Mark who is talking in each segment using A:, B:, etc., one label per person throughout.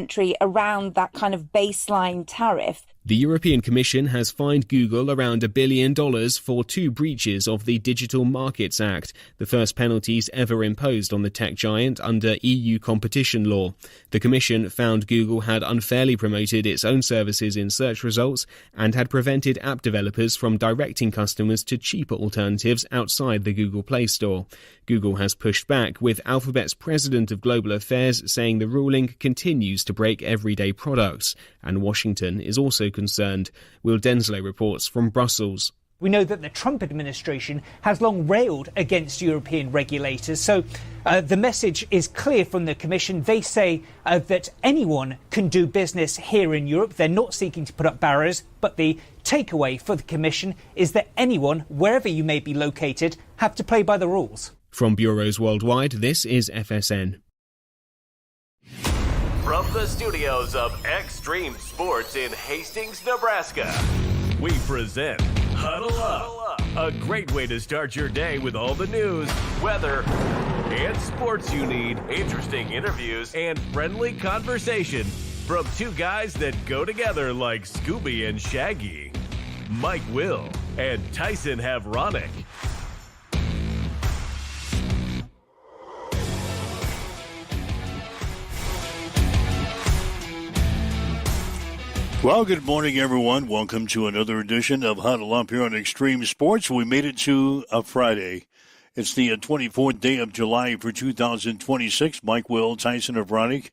A: country around that kind of baseline tariff.
B: The European Commission has fined Google around $1 billion for 2 breaches of the Digital Markets Act, the first penalties ever imposed on the tech giant under EU competition law. The Commission found Google had unfairly promoted its own services in search results and had prevented app developers from directing customers to cheaper alternatives outside the Google Play Store. Google has pushed back, with Alphabet's president of global affairs saying the ruling continues to break everyday products, and Washington is also concerned. Will Denslow reports from Brussels.
C: We know that the Trump administration has long railed against European regulators, so the message is clear from the Commission. They say that anyone can do business here in Europe. They're not seeking to put up barriers, but the takeaway for the Commission is that anyone, wherever you may be located, have to play by the rules.
B: From bureaus worldwide, this is FSN.
D: From the studios of Extreme Sports in Hastings, Nebraska, we present Huddle Up, a great way to start your day with all the news, weather, and sports you need, interesting interviews, and friendly conversation from 2 guys that go together like Scooby and Shaggy, Mike Will and Tyson Havronic.
E: Well, good morning, everyone. Welcome to another edition of Huddle Up here on Extreme Sports. We made it to a Friday. It's the 24th day of July for 2026. Mike Will, Tyson Havronic,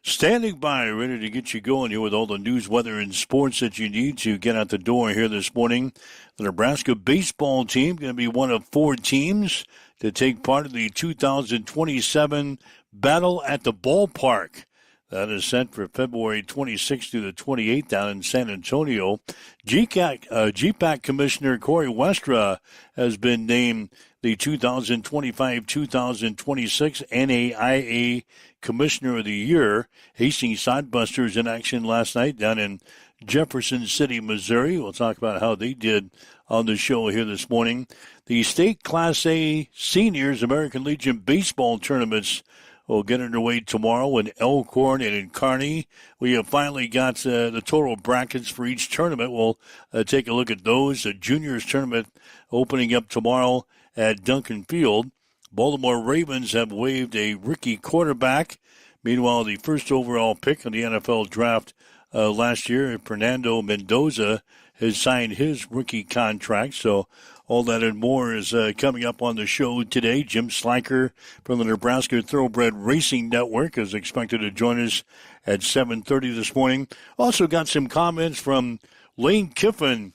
E: standing by, ready to get you going here with all the news, weather, and sports that you need to get out the door here this morning. The Nebraska baseball team going to be one of 4 teams to take part in the 2027 Battle at the Ballpark. That is set for February 26th through the 28th down in San Antonio. GPAC Commissioner Corey Westra has been named the 2025-2026 NAIA Commissioner of the Year. Hastings Sodbusters in action last night down in Jefferson City, Missouri. We'll talk about how they did on the show here this morning. The state Class A Seniors American Legion baseball tournaments will get underway tomorrow in Elkhorn and in Kearney. We have finally got the total brackets for each tournament. We'll take a look at those. The juniors tournament opening up tomorrow at Duncan Field. Baltimore Ravens have waived a rookie quarterback. Meanwhile, the first overall pick in the NFL draft last year, Fernando Mendoza, has signed his rookie contract. So all that and more is coming up on the show today. Jim Sliker from the Nebraska Thoroughbred Racing Network is expected to join us at 7:30 this morning. Also got some comments from Lane Kiffin,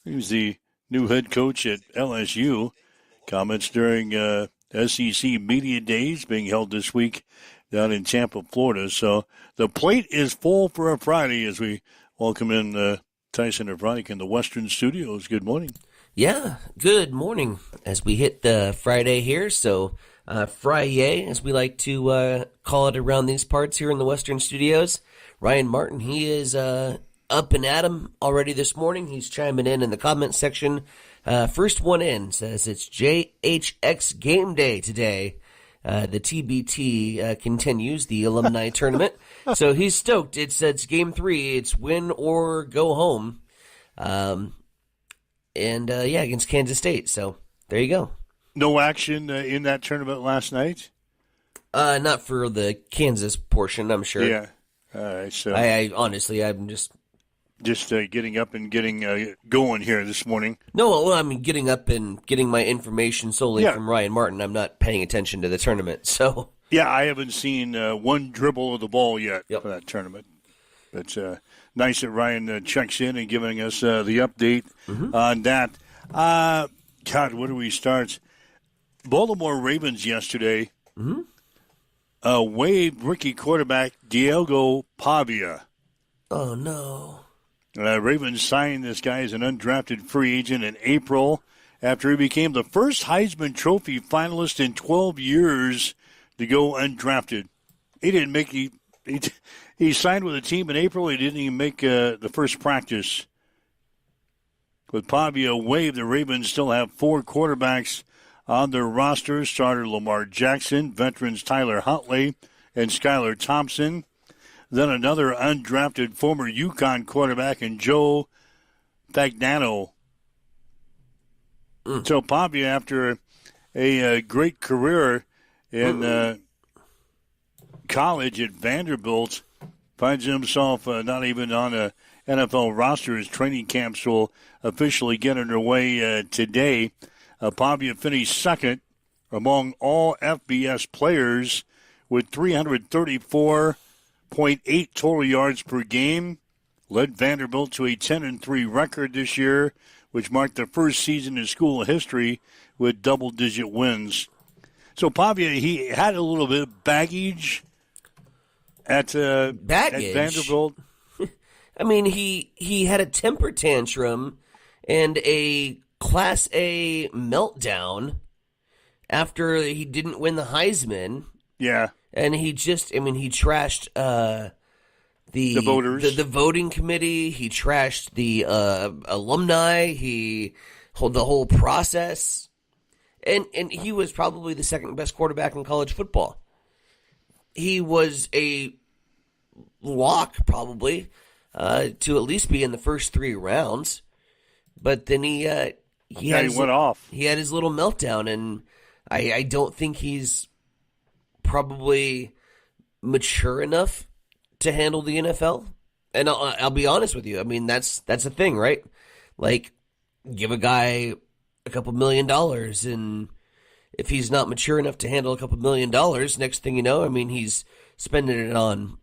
E: who's the new head coach at LSU. Comments during SEC Media Days being held this week down in Tampa, Florida. So the plate is full for a Friday as we welcome in Tyson Havronic in the Western Studios. Good morning.
F: Yeah, good morning as we hit the Friday here. So Friday, as we like to call it around these parts here in the Western Studios. Ryan Martin, he is up and at 'em already this morning. He's chiming in the comment section. First one in says it's JHX game day today. The TBT continues, the alumni tournament. So he's stoked. It's game 3. It's win or go home. Against Kansas State. So there you go.
E: No action in that tournament last night?
F: Not for the Kansas portion, I'm sure.
E: Yeah. All right. So
F: I honestly, I'm just
E: getting up and getting going here this morning.
F: No, well, I'm getting up and getting my information solely from Ryan Martin. I'm not paying attention to the tournament. So
E: yeah, I haven't seen one dribble of the ball yet for that tournament. But nice that Ryan checks in and giving us the update on that. God, where do we start? Baltimore Ravens yesterday waived rookie quarterback Diego Pavia.
F: Oh, no.
E: Ravens signed this guy as an undrafted free agent in April after he became the first Heisman Trophy finalist in 12 years to go undrafted. He didn't make he signed with the team in April. He didn't even make the first practice. With Pavia waived, the Ravens still have 4 quarterbacks on their roster. Starter Lamar Jackson, veterans Tyler Huntley, and Skylar Thompson. then another undrafted former UConn quarterback in Joe Fagnano. So Pavia, after a great career in college at Vanderbilt, finds himself not even on a NFL roster. His training camps will officially get underway today. Pavia finished second among all FBS players with 334.8 total yards per game. Led Vanderbilt to a 10-3 record this year, which marked the first season in school history with double-digit wins. So Pavia, he had a little bit of baggage at Vanderbilt.
F: I mean, he had a temper tantrum and a Class A meltdown after he didn't win the Heisman.
E: Yeah.
F: And he trashed the voters, the voting committee. He trashed the alumni. The whole process, and he was probably the second best quarterback in college football. He was a lock probably to at least be in the first 3 rounds, but then he went off. He had his little meltdown, and I don't think he's probably mature enough to handle the NFL. And I'll be honest with you. I mean, that's a thing, right? Like, give a guy a couple $1 million, and if he's not mature enough to handle a couple $1 million, next thing you know, I mean, he's spending it on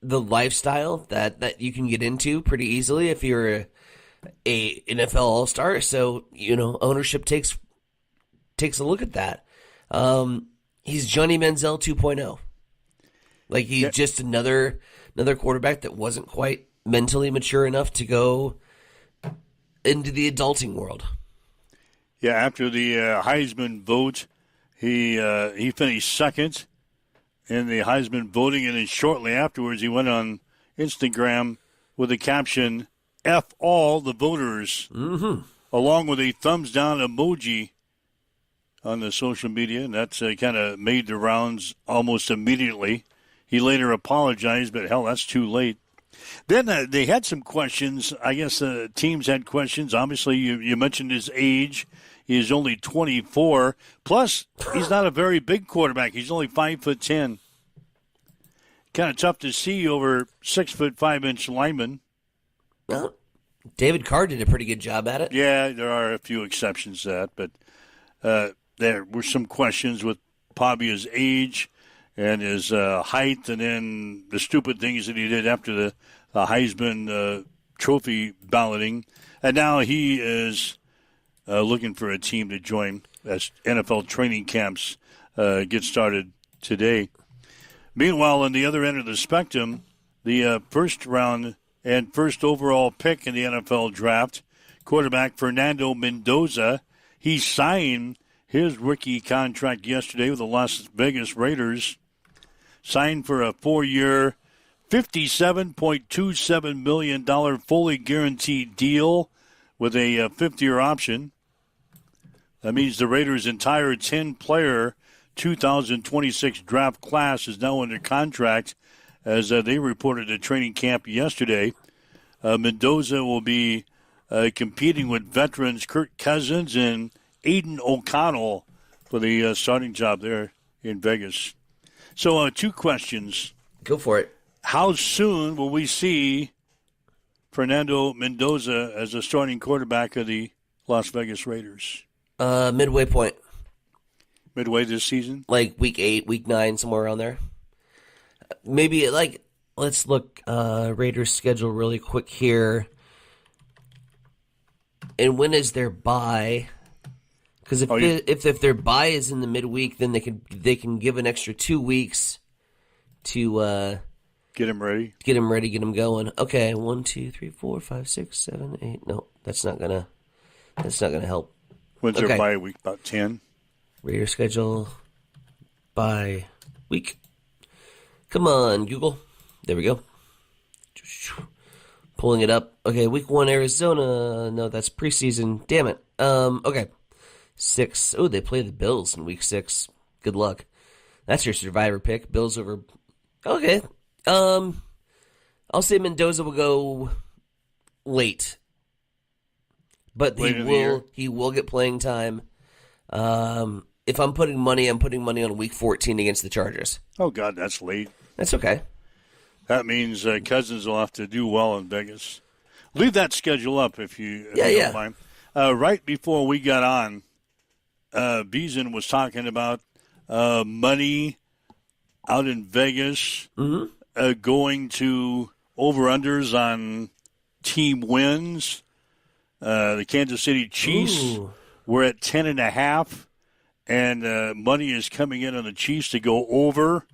F: the lifestyle that you can get into pretty easily if you're a NFL All-Star. So, ownership takes a look at that. He's Johnny Manziel 2.0. Like, he's just another quarterback that wasn't quite mentally mature enough to go into the adulting world.
E: Yeah, after the Heisman vote, he finished second in the Heisman voting, and then shortly afterwards he went on Instagram with the caption, F all the voters, along with a thumbs down emoji on the social media, and that's kind of made the rounds almost immediately. He later apologized, but hell, that's too late. Then they had some questions. I guess teams had questions. Obviously, you mentioned his age. He is only 24. Plus, he's not a very big quarterback. He's only 5'10". Kind of tough to see over 6'5" linemen.
F: Well, David Carr did a pretty good job at it.
E: Yeah, there are a few exceptions to that, but there were some questions with Pavia's age and his height, and then the stupid things that he did after the Heisman Trophy balloting. And now he is looking for a team to join as NFL training camps get started today. Meanwhile, on the other end of the spectrum, the first round and first overall pick in the NFL draft, quarterback Fernando Mendoza, he signed his rookie contract yesterday with the Las Vegas Raiders. Signed for a 4-year, $57.27 million fully guaranteed deal with a fifth-year option. That means the Raiders' entire 10-player 2026 draft class is now under contract, as they reported at training camp yesterday. Mendoza will be competing with veterans Kirk Cousins and Aiden O'Connell for the starting job there in Vegas. So 2 questions.
F: Go for it.
E: How soon will we see Fernando Mendoza as a starting quarterback of the Las Vegas Raiders?
F: Midway point.
E: Midway this season?
F: Like week 8, week 9, somewhere around there. Maybe, let's look Raiders' schedule really quick here. And when is their bye? Because if their bye is in the midweek, then they can give an extra 2 weeks to
E: get him ready,
F: get him going. Okay, 1, 2, 3, 4, 5, 6, 7, 8. No, that's not gonna help.
E: When's their bye week? About 10.
F: Raider schedule bye week. Come on, Google. There we go. Pulling it up. Okay, week 1, Arizona. No, that's preseason. Damn it. Okay. 6. Oh, they play the Bills in week 6. Good luck. That's your survivor pick. Bills over. Okay. I'll say Mendoza will go late, but he will get playing time. If I'm putting money on Week 14 against the Chargers.
E: Oh God, that's late.
F: That's okay.
E: That means Cousins will have to do well in Vegas. Leave that schedule up if you don't mind. Right before we got on, Beason was talking about money out in Vegas going to over-unders on team wins. The Kansas City Chiefs were at 10.5, and money is coming in on the Chiefs to go over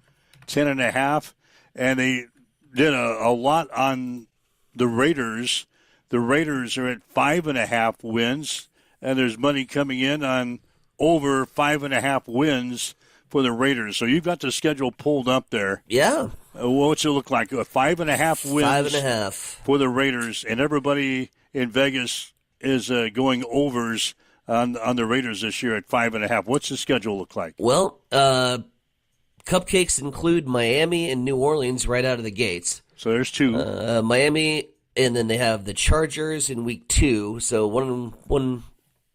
E: 10.5, and they did a lot on the Raiders. The Raiders are at 5.5 wins, and there's money coming in on over 5.5 wins for the Raiders. So you've got the schedule pulled up there.
F: Yeah.
E: What's it look like? 5.5 wins
F: 5.5
E: for the Raiders, and everybody in Vegas is going overs on the Raiders this year at 5.5. What's the schedule look like?
F: Well, cupcakes include Miami and New Orleans right out of the gates.
E: So there's two.
F: Miami, and then they have the Chargers in week 2. So one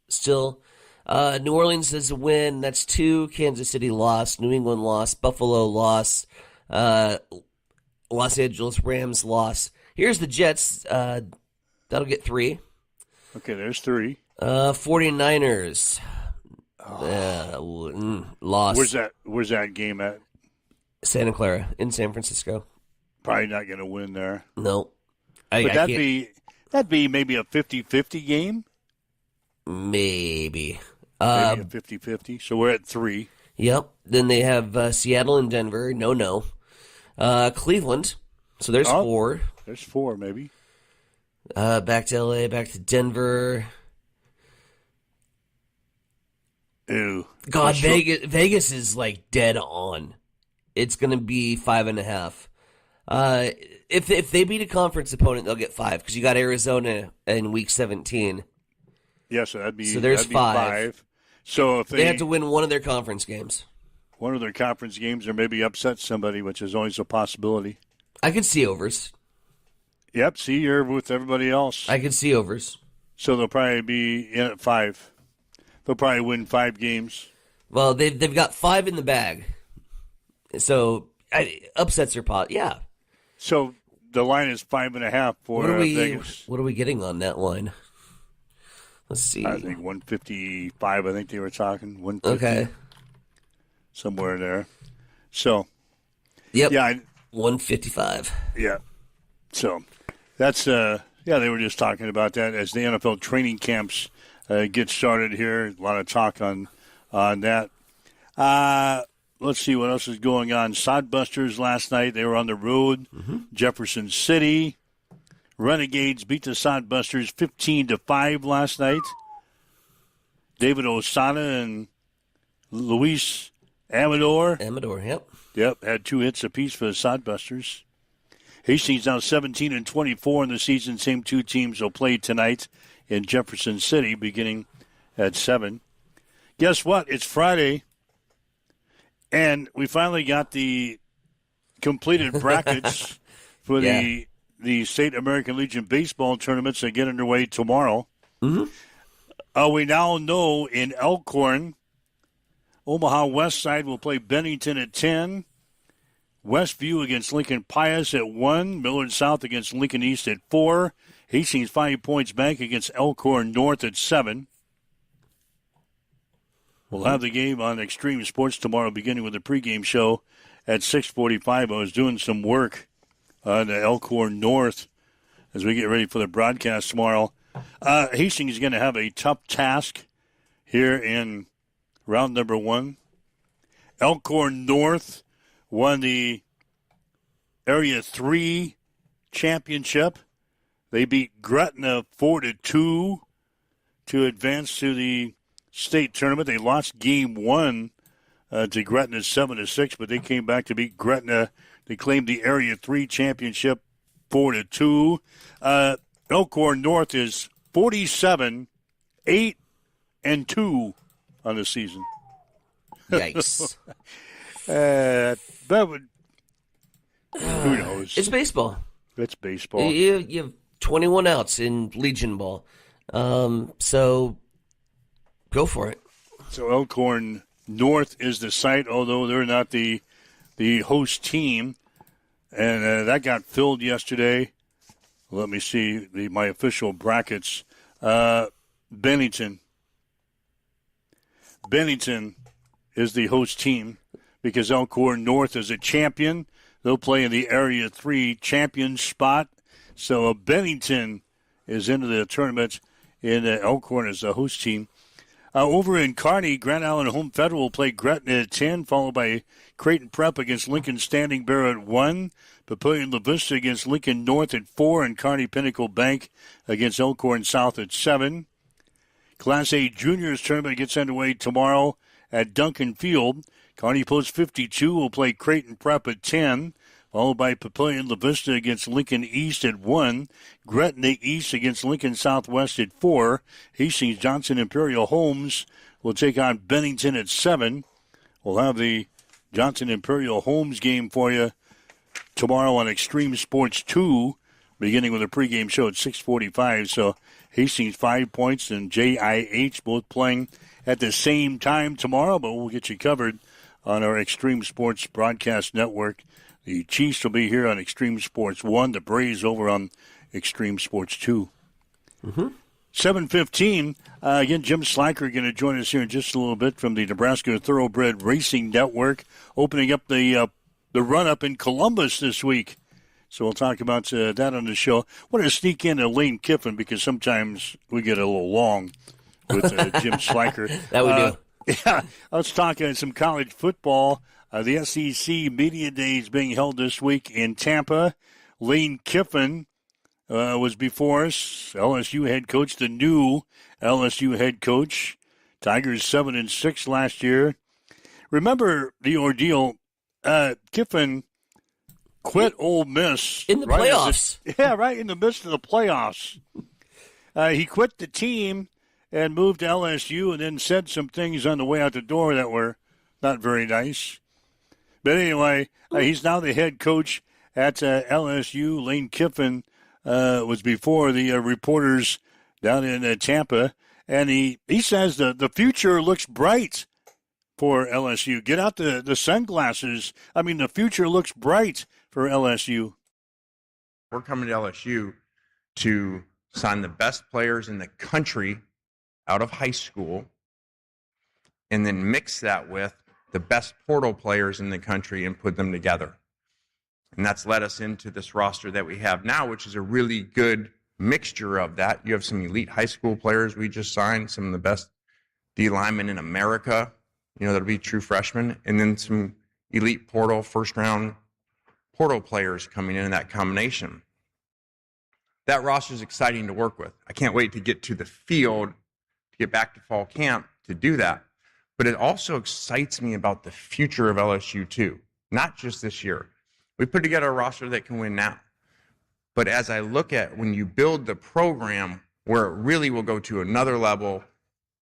F: still. New Orleans is a win. That's 2. Kansas City lost. New England lost. Buffalo lost. Los Angeles Rams lost. Here's the Jets. That'll get 3.
E: Okay, there's 3.
F: 49ers. Lost.
E: Where's that game at?
F: Santa Clara in San Francisco.
E: Probably not going to win there.
F: No.
E: That'd be maybe a 50-50 game?
F: Maybe.
E: Maybe a 50-50. So we're at 3.
F: Yep. Then they have Seattle and Denver. No. Cleveland. So there's 4.
E: There's 4, maybe.
F: Back to LA, back to Denver.
E: Ew.
F: God, Vegas is like dead on. It's going to be 5.5. If they beat a conference opponent, they'll get 5 because you got Arizona in week 17.
E: Yeah, so that'd be
F: 5.
E: So if
F: they have to win one of their conference games,
E: or maybe upset somebody, which is always a possibility.
F: I could see overs.
E: Yep. See, you're with everybody else.
F: I could see overs.
E: So they'll probably be in at 5. They'll probably win 5 games.
F: Well, they've got 5 in the bag. So upsets are pot. Yeah.
E: So the line is 5.5 for Vegas.
F: What are we getting on that line? Let's see.
E: I think 155. I think they were talking 150.
F: Okay.
E: Somewhere there. So.
F: Yep.
E: Yeah.
F: 155.
E: Yeah. So that's they were just talking about that as the NFL training camps get started here. A lot of talk on that. Let's see what else is going on. Sodbusters last night, they were on the road. Jefferson City. Renegades beat the Sodbusters 15-5 last night. David Osana and Luis Amador.
F: Yep.
E: Yep, had 2 hits apiece for the Sodbusters. Hastings now 17-24 in the season. Same 2 teams will play tonight in Jefferson City beginning at 7. Guess what? It's Friday, and we finally got the completed brackets for the State American Legion baseball tournaments that get underway tomorrow. We now know in Elkhorn, Omaha West Side will play Bennington at 10. Westview against Lincoln Pius at 1. Millard South against Lincoln East at 4. Hastings 5 Points Bank against Elkhorn North at 7. We'll have the game on Extreme Sports tomorrow, beginning with the pregame show at 6:45. I was doing some work on Elkhorn North as we get ready for the broadcast tomorrow. Hastings is going to have a tough task here in round number 1. Elkhorn North won the Area 3 championship. They beat Gretna 4-2 to advance to the state tournament. They lost game 1 to Gretna 7-6, but they came back to beat Gretna. They claimed the Area 3 championship 4-2. Elkhorn North is 47-8-2 on the season.
F: Yikes.
E: That would, who knows?
F: It's baseball.
E: It's baseball.
F: You have 21 outs in Legion Ball. So go for it.
E: So Elkhorn North is the site, although they're not the host team. And that got filled yesterday. Let me see my official brackets. Bennington is the host team because Elkhorn North is a champion. They'll play in the Area 3 champion spot. So Bennington is into the tournament, and Elkhorn is the host team. Over in Kearney, Grand Island Home Federal will play Gretna at 10, followed by Creighton Prep against Lincoln Standing Bear at 1. Papillion La Vista against Lincoln North at 4, and Kearney Pinnacle Bank against Elkhorn South at 7. Class A Juniors tournament gets underway tomorrow at Duncan Field. Kearney Post 52 will play Creighton Prep at 10, followed by Papillion La Vista against Lincoln East at 1. Gretna East against Lincoln Southwest at 4. Hastings Johnson Imperial Homes will take on Bennington at 7. We'll have the Johnson Imperial Homes game for you tomorrow on Extreme Sports 2, beginning with a pregame show at 6:45. So Hastings 5 points and JIH both playing at the same time tomorrow, but we'll get you covered on our Extreme Sports Broadcast Network. The Chiefs will be here on Extreme Sports 1, the Braves over on Extreme Sports 2. 7:15. Again, Jim Slacker going to join us here in just a little bit from the Nebraska Thoroughbred Racing Network, opening up the run-up in Columbus this week. So we'll talk about that on the show. I want to sneak in Lane Kiffin because sometimes we get a little long with Jim Slacker.
F: That we do.
E: Yeah, let's talk some college football. The SEC Media Day is being held this week in Tampa. Lane Kiffin was before us, LSU head coach, the new LSU head coach. Tigers 7-6 last year. Remember the ordeal. Kiffin quit Ole Miss
F: in the playoffs.
E: Right in the midst of the playoffs. He quit the team and moved to LSU and then said some things on the way out the door that were not very nice. But anyway, he's now the head coach at LSU. Lane Kiffin was before the reporters down in Tampa, and he says the future looks bright for LSU. Get out the sunglasses. I mean, the future looks bright for LSU.
G: We're coming to LSU to sign the best players in the country out of high school and then mix that with the best portal players in the country and put them together. And that's led us into this roster that we have now, which is a really good mixture of that. You have some elite high school players we just signed, some of the best D linemen in America, that'll be true freshmen, and then some elite portal, first-round portal players coming in that combination. That roster is exciting to work with. I can't wait to get to the field, to get back to fall camp to do that. But it also excites me about the future of LSU too, not just this year. We put together a roster that can win now. But as I look at when you build the program, where it really will go to another level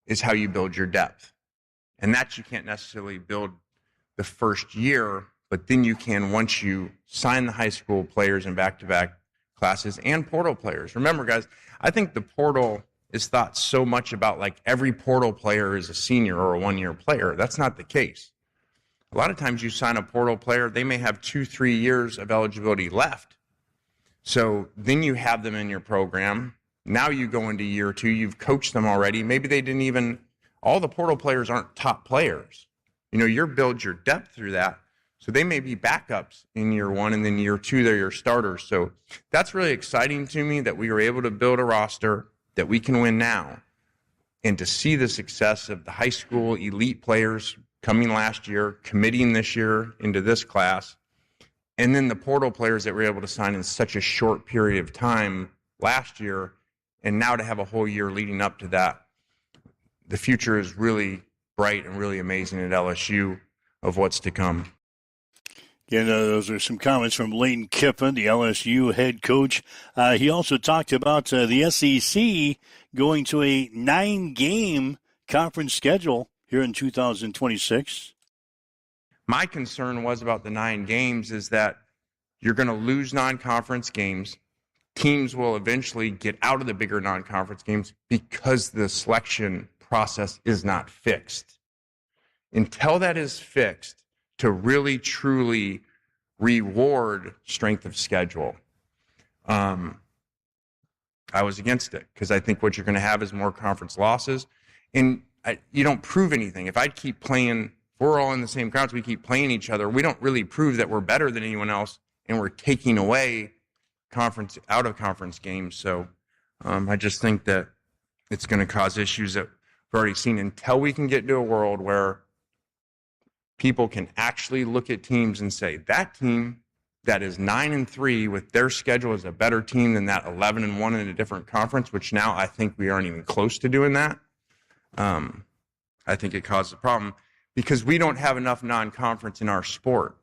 G: is how you build your depth. And that you can't necessarily build the first year, but then you can once you sign the high school players in back-to-back classes and portal players. Remember, guys, I think the portal is thought so much about like every portal player is a senior or a one-year player. That's not the case. A lot of times you sign a portal player, they may have 2-3 years of eligibility left. So then you have them in your program. Now you go into year 2, you've coached them already. Maybe they didn't even, all the portal players aren't top players. You build your depth through that. So they may be backups in year 1, and then year 2, they're your starters. So that's really exciting to me that we were able to build a roster that we can win now, and to see the success of the high school elite players coming last year, committing this year into this class, and then the portal players that we're able to sign in such a short period of time last year, and now to have a whole year leading up to that. The future is really bright and really amazing at LSU of what's to come.
E: Those are some comments from Lane Kiffin, the LSU head coach. He also talked about the SEC going to a 9-game conference schedule here in 2026.
G: My concern was about the 9 games is that you're going to lose non-conference games. Teams will eventually get out of the bigger non-conference games because the selection process is not fixed. Until that is fixed, to really truly reward strength of schedule, I was against it, because I think what you're going to have is more conference losses, and you don't prove anything. If I keep playing, we're all in the same conference, we keep playing each other, we don't really prove that we're better than anyone else, and we're taking away out of conference games. So I just think that it's going to cause issues that we've already seen, until we can get to a world where people can actually look at teams and say, that team that is 9-3 with their schedule is a better team than that 11-1 in a different conference, which now I think we aren't even close to doing that. I think it causes a problem because we don't have enough non-conference in our sport.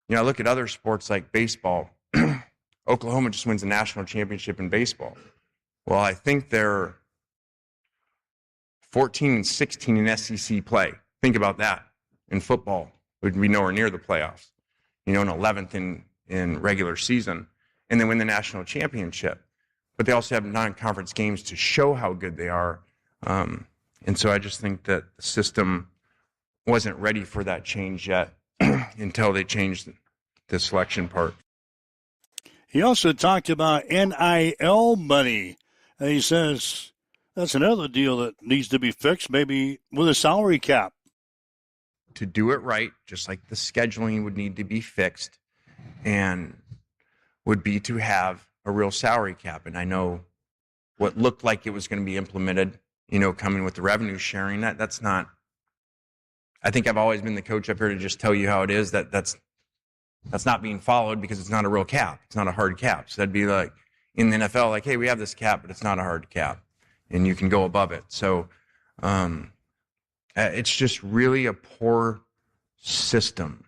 G: You know, I look at other sports like baseball. Oklahoma just wins a national championship in baseball. Well, I think they're 14-16 in SEC play. Think about that. In football, would be nowhere near the playoffs. You know, an 11th in regular season, and then win the national championship. But they also have non-conference games to show how good they are. And so I just think that the system wasn't ready for that change yet until they changed the selection part.
E: He also talked about NIL money. And he says that's another deal that needs to be fixed, maybe with a salary cap.
G: To do it right, just like the scheduling would need to be fixed, and would be to have a real salary cap. And I know what looked like it was going to be implemented, you know, coming with the revenue sharing, that's not, I think I've always been the coach up here to just tell you how it is, that's not being followed because it's not a real cap. It's not a hard cap. So that'd be like in the NFL, like, hey, we have this cap, but it's not a hard cap, and you can go above it. So, it's just really a poor system.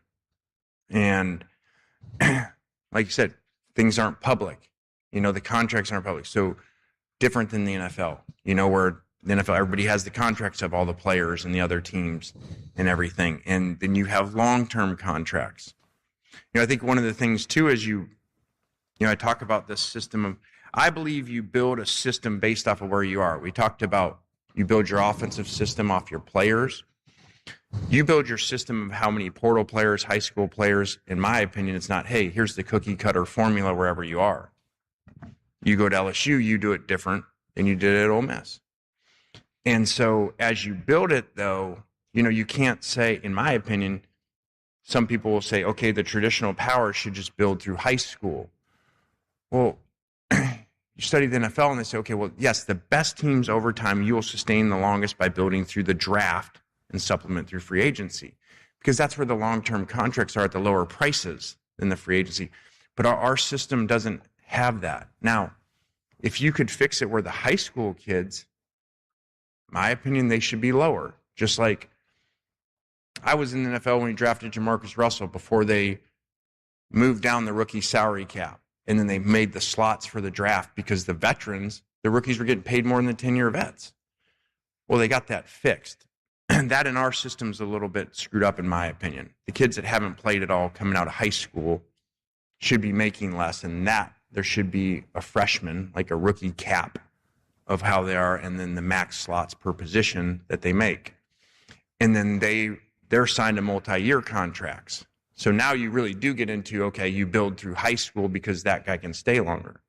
G: And like you said, things aren't public. You know, the contracts aren't public. So different than the NFL, you know, where the NFL, everybody has the contracts of all the players and the other teams and everything. And then you have long-term contracts. You know, I think one of the things too is I talk about this system of, I believe you build a system based off of where you are. We talked about you build your offensive system off your players. You build your system of how many portal players, high school players. In my opinion, it's not, hey, here's the cookie cutter formula wherever you are. You go to LSU, you do it different than you did at Ole Miss. And so as you build it, though, you know, you can't say, in my opinion, some people will say, okay, the traditional power should just build through high school. Well, you study the NFL and they say, okay, well, yes, the best teams over time, you will sustain the longest by building through the draft and supplement through free agency, because that's where the long-term contracts are at the lower prices than the free agency. But our system doesn't have that. Now, if you could fix it where the high school kids, my opinion, they should be lower. Just like I was in the NFL when we drafted Jamarcus Russell before they moved down the rookie salary cap. And then they made the slots for the draft because the veterans, the rookies were getting paid more than the 10-year vets. Well, they got that fixed. That in our system's a little bit screwed up, in my opinion. The kids that haven't played at all coming out of high school should be making less, and that there should be a freshman, like a rookie cap of how they are, and then the max slots per position that they make. And then they're signed to multi-year contracts. So now you really do get into, okay, you build through high school because that guy can stay longer.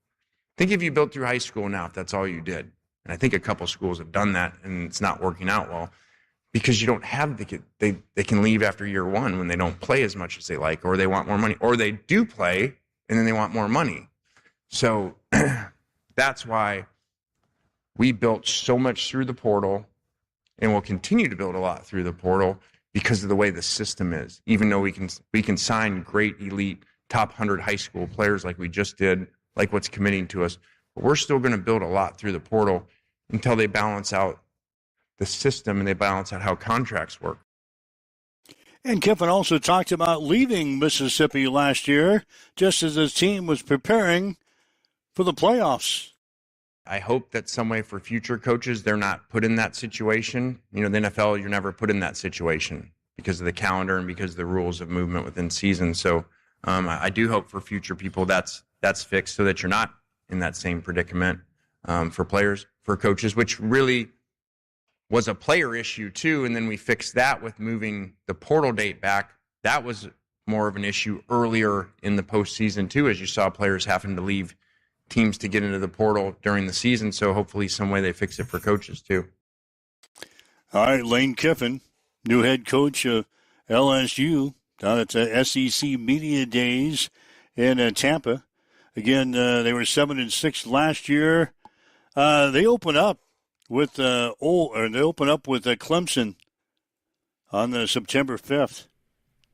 G: Think if you built through high school now, if that's all you did. And I think a couple schools have done that, and it's not working out well because you don't have they can leave after year one when they don't play as much as they like, or they want more money, or they do play and then they want more money. So that's why we built so much through the portal, and will continue to build a lot through the portal, because of the way the system is. Even though we can sign great elite top 100 high school players like we just did, like what's committing to us, but we're still going to build a lot through the portal until they balance out the system and they balance out how contracts work.
E: And Kiffin also talked about leaving Mississippi last year just as his team was preparing for the playoffs.
G: I hope that some way for future coaches, they're not put in that situation. You know, the NFL, you're never put in that situation because of the calendar and because of the rules of movement within season. So I do hope for future people that's fixed so that you're not in that same predicament for players, for coaches, which really was a player issue too. And then we fixed that with moving the portal date back. That was more of an issue earlier in the postseason too, as you saw players having to leave teams to get into the portal during the season. So hopefully some way they fix it for coaches too.
E: All right, Lane Kiffin, new head coach of LSU down at the SEC Media Days in Tampa. Again, they were 7-6 last year. They open up with Clemson on September 5th.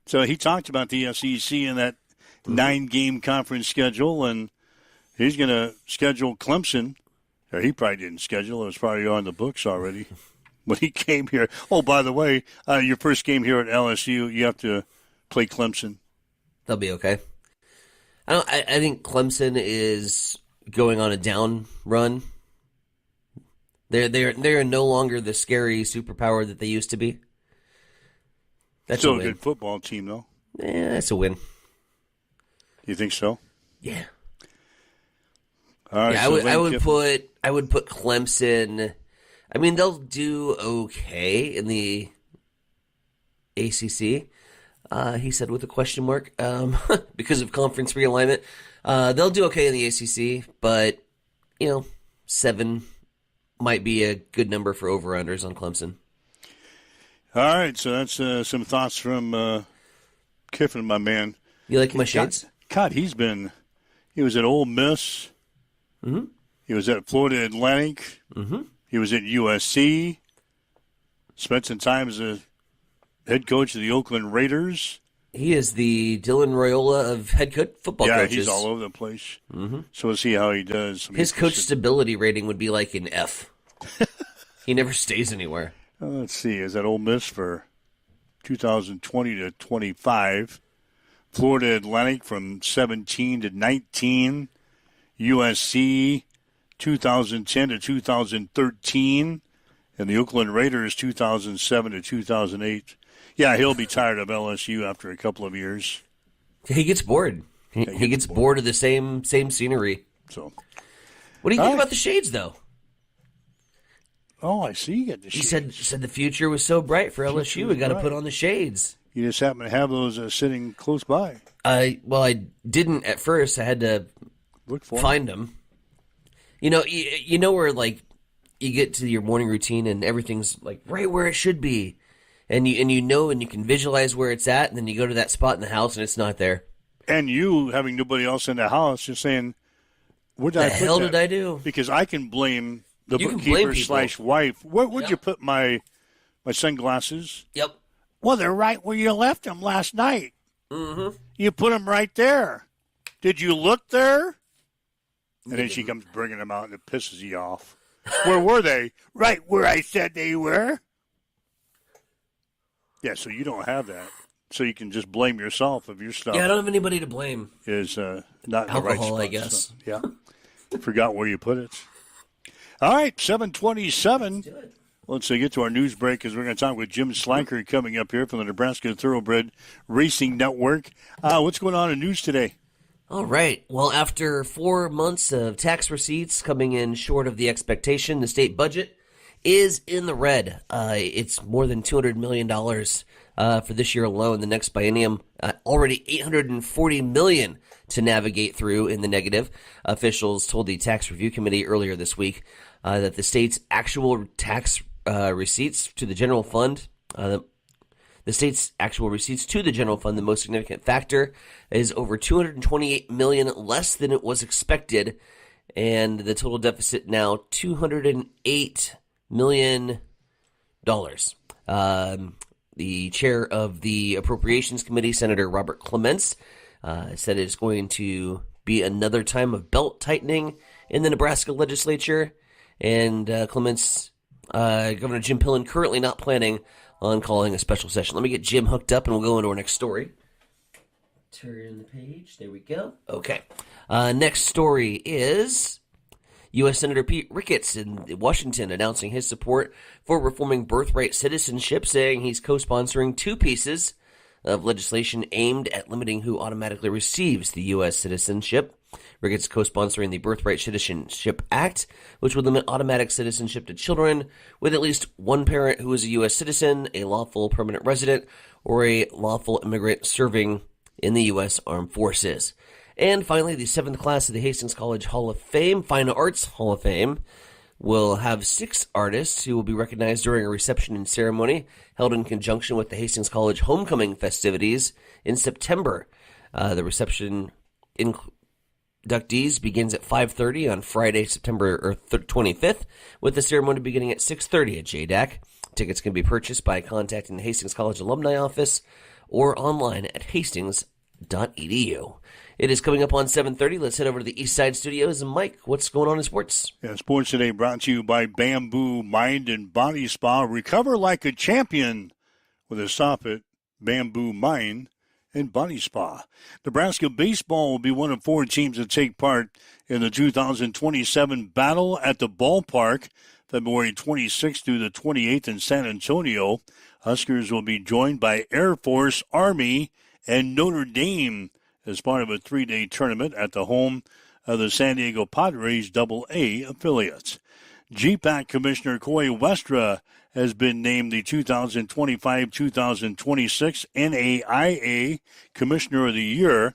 E: So he talked about the SEC and that 9-game conference schedule, and he's going to schedule Clemson. Or he probably didn't schedule; it was probably on the books already when he came here. Oh, by the way, your first game here at LSU, you have to play Clemson.
F: They'll be okay. I think Clemson is going on a down run. They're no longer the scary superpower that they used to be. That's
E: still a good football team, though.
F: Yeah, that's a win.
E: You think so?
F: Yeah.
E: All right.
F: Yeah,
E: so
F: I would put Clemson. I mean, they'll do okay in the ACC. He said with a question mark because of conference realignment. They'll do okay in the ACC, but 7 might be a good number for over-unders on Clemson.
E: All right, so that's some thoughts from Kiffin, my man.
F: You like my shades?
E: God, he was at Ole Miss.
F: Mm-hmm.
E: He was at Florida Atlantic.
F: Mm-hmm.
E: He was at USC. Spent some time as a head coach of the Oakland Raiders.
F: He is the Dylan Raiola of head coach football coaches.
E: Yeah, he's all over the place.
F: Mm-hmm.
E: So we'll see how he does.
F: His coach stability rating would be like an F. He never stays anywhere.
E: Let's see. Is that Ole Miss for 2020 to 25? Florida Atlantic from 17 to 19. USC 2010 to 2013. And the Oakland Raiders 2007 to 2008. Yeah, he'll be tired of LSU after a couple of years.
F: He gets bored. He gets bored of the same scenery.
E: So,
F: what do you think about the shades, though?
E: Oh, I see. You got the shades.
F: He said the future was so bright for LSU. We got to put on the shades.
E: You just happen to have those sitting close by.
F: I didn't at first. I had to find them. You know where like you get to your morning routine and everything's like right where it should be. And you can visualize where it's at, and then you go to that spot in the house, and it's not there.
E: And you, having nobody else in the house, just saying, "What the
F: hell did I do?"
E: Because I can blame the bookkeeper / wife. Where would you put my sunglasses?
F: Yep.
E: Well, they're right where you left them last night.
F: Mm-hmm.
E: You put them right there. Did you look there? And then she comes bringing them out, and it pisses you off. Where were they? Right where I said they were. Yeah, so you don't have that. So you can just blame yourself if your stuff.
F: Yeah, I don't have anybody to blame.
E: Is not in the right
F: alcohol,
E: spot.
F: I guess.
E: So, yeah. Forgot where you put it. All right, 7:27. Let's get to our news break because we're going to talk with Jim Slanker coming up here from the Nebraska Thoroughbred Racing Network. What's going on in news today?
F: All right. Well, after 4 months of tax receipts coming in short of the expectation, the state budget is in the red. It's more than $200 million for this year alone. The next biennium, already $840 million to navigate through in the negative. Officials told the Tax Review Committee earlier this week that the state's actual tax receipts to the general fund, the state's actual receipts to the general fund, the most significant factor, is over $228 million less than it was expected, and the total deficit now $208 million. The chair of the Appropriations Committee, Senator Robert Clements, said it's going to be another time of belt tightening in the Nebraska legislature, and Clements, Governor Jim Pillen, currently not planning on calling a special session. Let me get Jim hooked up, and we'll go into our next story. Turn the page. There we go. Okay. Next story is U.S. Senator Pete Ricketts in Washington announcing his support for reforming birthright citizenship, saying he's co-sponsoring 2 pieces of legislation aimed at limiting who automatically receives the U.S. citizenship. Ricketts co-sponsoring the Birthright Citizenship Act, which would limit automatic citizenship to children with at least one parent who is a U.S. citizen, a lawful permanent resident, or a lawful immigrant serving in the U.S. Armed Forces. And finally, the 7th class of the Hastings College Hall of Fame, Fine Arts Hall of Fame, will have 6 artists who will be recognized during a reception and ceremony held in conjunction with the Hastings College homecoming festivities in September. The reception inductees begins at 5:30 on Friday, September 25th, with the ceremony beginning at 6:30 at JDAC. Tickets can be purchased by contacting the Hastings College Alumni Office or online at hastings.edu. It is coming up on 7:30. Let's head over to the East Side Studios. And Mike, what's going on in sports?
E: Yeah, Sports Today brought to you by Bamboo Mind and Body Spa. Recover like a champion with a soffit Bamboo Mind and Body Spa. Nebraska baseball will be one of 4 teams that take part in the 2027 Battle at the Ballpark, February 26th through the 28th in San Antonio. Huskers will be joined by Air Force, Army, and Notre Dame as part of a 3-day tournament at the home of the San Diego Padres AA affiliates. GPAC Commissioner Coy Westra has been named the 2025-2026 NAIA Commissioner of the Year.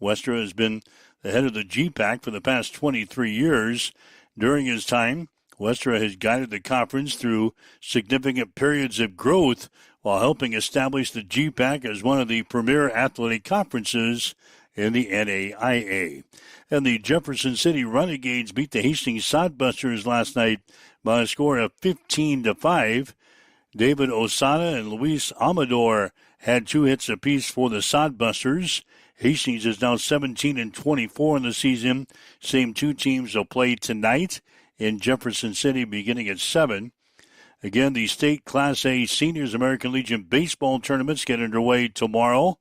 E: Westra has been the head of the GPAC for the past 23 years. During his time, Westra has guided the conference through significant periods of growth while helping establish the GPAC as one of the premier athletic conferences in the NAIA. And the Jefferson City Renegades beat the Hastings Sodbusters last night by a score of 15-5. David Osana and Luis Amador had 2 hits apiece for the Sodbusters. Hastings is now 17-24 in the season. Same 2 teams will play tonight in Jefferson City beginning at 7. Again, the state Class A Seniors American Legion baseball tournaments get underway tomorrow.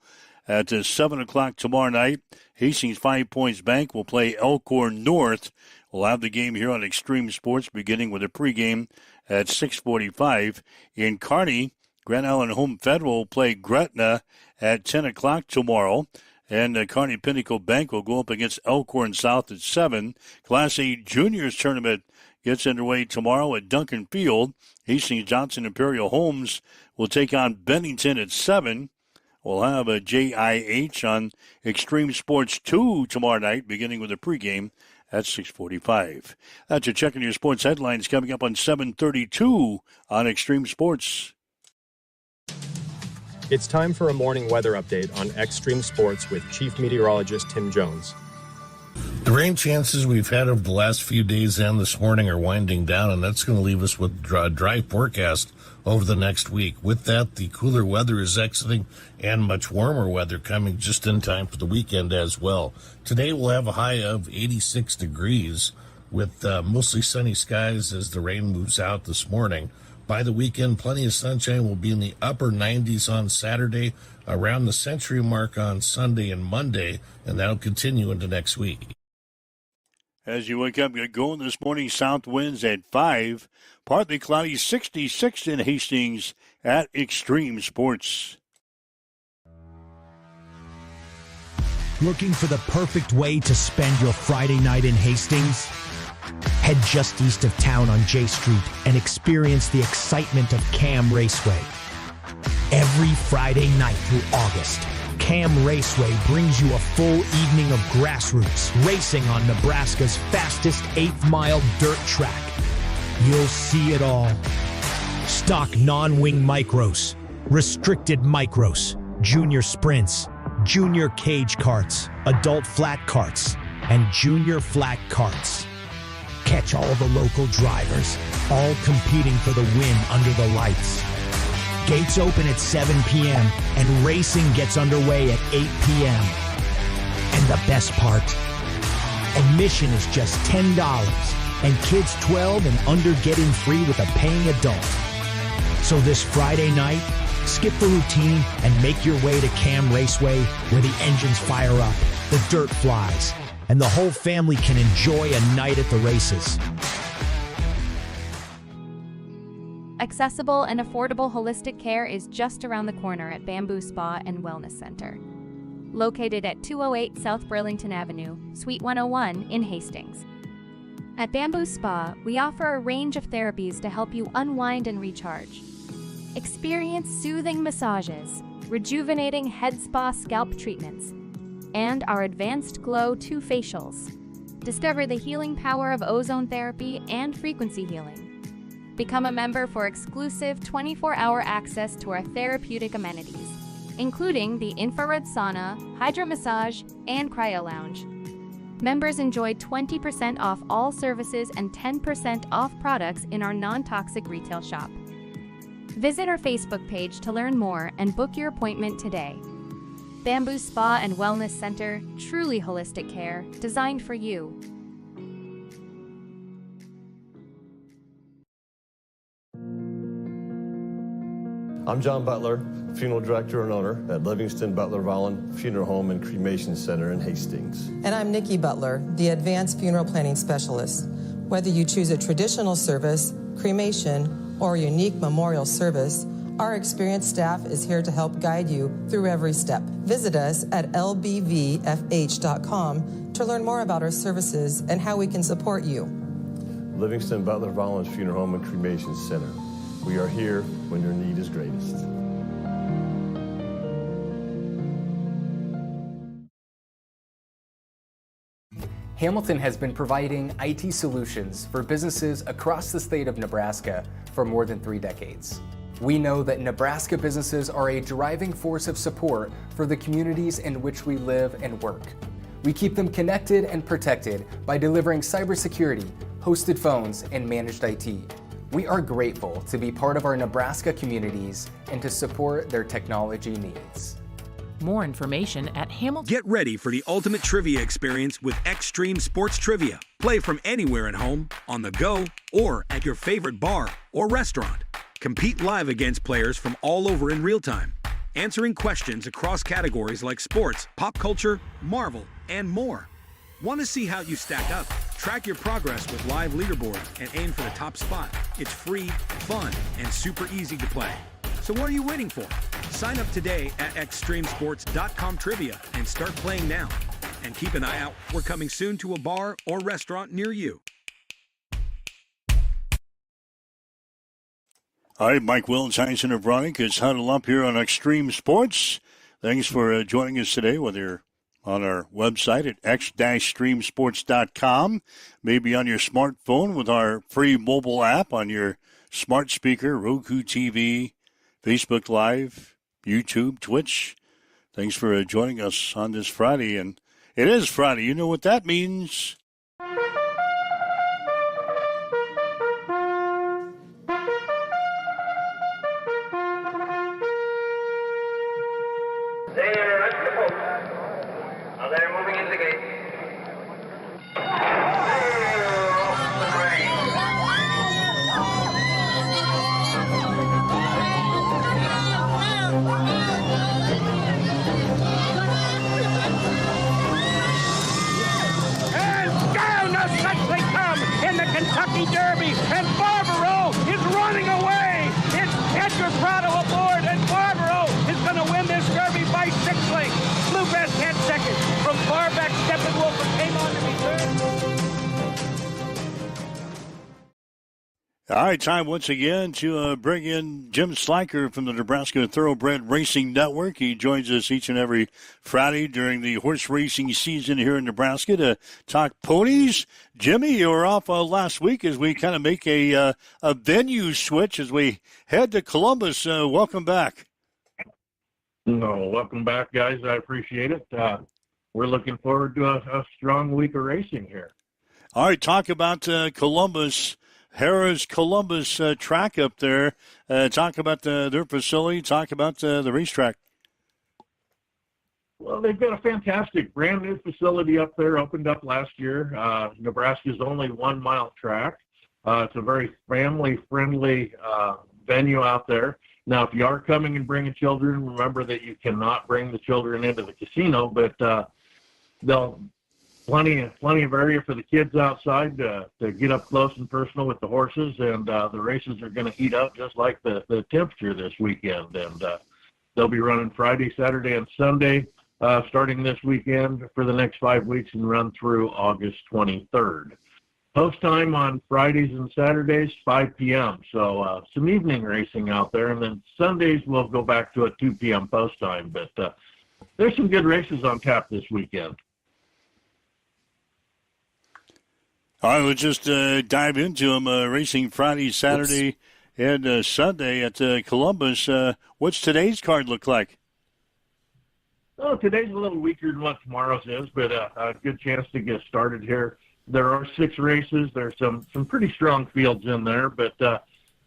E: At 7 o'clock tomorrow night, Hastings 5 Points Bank will play Elkhorn North. We'll have the game here on Extreme Sports beginning with a pregame at 6:45. In Kearney, Grand Island Home Federal will play Gretna at 10 o'clock tomorrow. And Kearney Pinnacle Bank will go up against Elkhorn South at 7. Class A Juniors Tournament gets underway tomorrow at Duncan Field. Hastings Johnson Imperial Homes will take on Bennington at 7. We'll have a JIH on Extreme Sports 2 tomorrow night, beginning with a pregame at 6:45. That's a check on your sports headlines coming up on 7:32 on Extreme Sports.
H: It's time for a morning weather update on Extreme Sports with Chief Meteorologist Tim Jones.
I: The rain chances we've had over the last few days and this morning are winding down, and that's going to leave us with a dry forecast over the next week. With that, the cooler weather is exiting and much warmer weather coming just in time for the weekend as well. Today we'll have a high of 86 degrees with mostly sunny skies as the rain moves out this morning. By the weekend, plenty of sunshine. Will be in the upper 90s on Saturday, around the century mark on Sunday and Monday, and that'll continue into next week.
E: As you wake up, get going this morning, south winds at 5. Partly cloudy, 66 in Hastings at Extreme Sports.
J: Looking for the perfect way to spend your Friday night in Hastings? Head just east of town on J Street and experience the excitement of Cam Raceway. Every Friday night through August, Cam Raceway brings you a full evening of grassroots racing on Nebraska's fastest 8th-mile dirt track. You'll see it all. Stock non-wing micros, restricted micros, junior sprints, junior cage karts, adult flat karts, and junior flat karts. Catch all the local drivers, all competing for the win under the lights. Gates open at 7 p.m. and racing gets underway at 8 p.m. And the best part, admission is just $10, and kids 12 and under get in free with a paying adult. So this Friday night, skip the routine and make your way to Cam Raceway, where the engines fire up, the dirt flies, and the whole family can enjoy a night at the races.
K: Accessible and affordable holistic care is just around the corner at Bamboo Spa and Wellness Center. Located at 208 South Burlington Avenue, Suite 101 in Hastings. At Bamboo Spa, we offer a range of therapies to help you unwind and recharge. Experience soothing massages, rejuvenating head spa scalp treatments, and our Advanced Glow 2 facials. Discover the healing power of ozone therapy and frequency healing. Become a member for exclusive 24-hour access to our therapeutic amenities, including the infrared sauna, hydro massage, and cryo lounge. Members enjoy 20% off all services and 10% off products in our non-toxic retail shop. Visit our Facebook page to learn more and book your appointment today. Bamboo Spa and Wellness Center, truly holistic care, designed for you.
L: I'm John Butler, Funeral Director and Owner at Livingston Butler Volland Funeral Home and Cremation Center in Hastings.
M: And I'm Nikki Butler, the Advanced Funeral Planning Specialist. Whether you choose a traditional service, cremation, or a unique memorial service, our experienced staff is here to help guide you through every step. Visit us at lbvfh.com to learn more about our services and how we can support you.
L: Livingston Butler Volland Funeral Home and Cremation Center. We are here when your need is greatest.
N: Hamilton has been providing IT solutions for businesses across the state of Nebraska for more than 3 decades. We know that Nebraska businesses are a driving force of support for the communities in which we live and work. We keep them connected and protected by delivering cybersecurity, hosted phones, and managed IT. We are grateful to be part of our Nebraska communities and to support their technology needs.
O: More information at Hamilton.
P: Get ready for the ultimate trivia experience with Extreme Sports Trivia. Play from anywhere at home, on the go, or at your favorite bar or restaurant. Compete live against players from all over in real time, answering questions across categories like sports, pop culture, Marvel, and more. Want to see how you stack up? Track your progress with live leaderboard and aim for the top spot. It's free, fun, and super easy to play. So what are you waiting for? Sign up today at extremesports.com trivia and start playing now. And keep an eye out. We're coming soon to a bar or restaurant near you.
E: All right, Mike Wills, Tyson and Veronica is huddled up here on Extreme Sports. Thanks for joining us today, whether you're on our website at x-streamsports.com, maybe on your smartphone with our free mobile app on your smart speaker, Roku TV, Facebook Live, YouTube, Twitch. Thanks for joining us on this Friday. And it is Friday. You know what that means.
Q: They're moving into the gate.
R: And down the Suckley come in the Kentucky Derby, and Barbaro is running away. It's Edgar Prado aboard, and Barbaro is going to win this Derby by 6 lengths. Bluegrass can't second. From far back, Steppenwolf came on to be third.
E: All right, time once again to bring in Jim Sliker from the Nebraska Thoroughbred Racing Network. He joins us each and every Friday during the horse racing season here in Nebraska to talk ponies. Jimmy, you were off last week as we kind of make a venue switch as we head to Columbus. Welcome back.
S: No, welcome back, guys. I appreciate it. We're looking forward to a strong week of racing here.
E: All right, talk about Columbus, Harrah's Columbus track up there. Talk about their facility. Talk about the racetrack.
S: Well, they've got a fantastic brand new facility up there, opened up last year. Nebraska's only 1 mile track. It's a very family-friendly venue out there. Now, if you are coming and bringing children, remember that you cannot bring the children into the casino, but they'll plenty of area for the kids outside to get up close and personal with the horses, and the races are going to heat up just like the temperature this weekend. And they'll be running Friday, Saturday, and Sunday starting this weekend for the next 5 weeks and run through August 23rd. Post time on Fridays and Saturdays, 5 p.m. So some evening racing out there, and then Sundays we'll go back to a 2 p.m. post time. But there's some good races on tap this weekend.
E: All right, we'll just dive into them. Racing Friday, Saturday, and Sunday at Columbus. What's today's card look like?
S: Oh, today's a little weaker than what tomorrow's is, but a good chance to get started here. There are 6 races. There's some pretty strong fields in there, but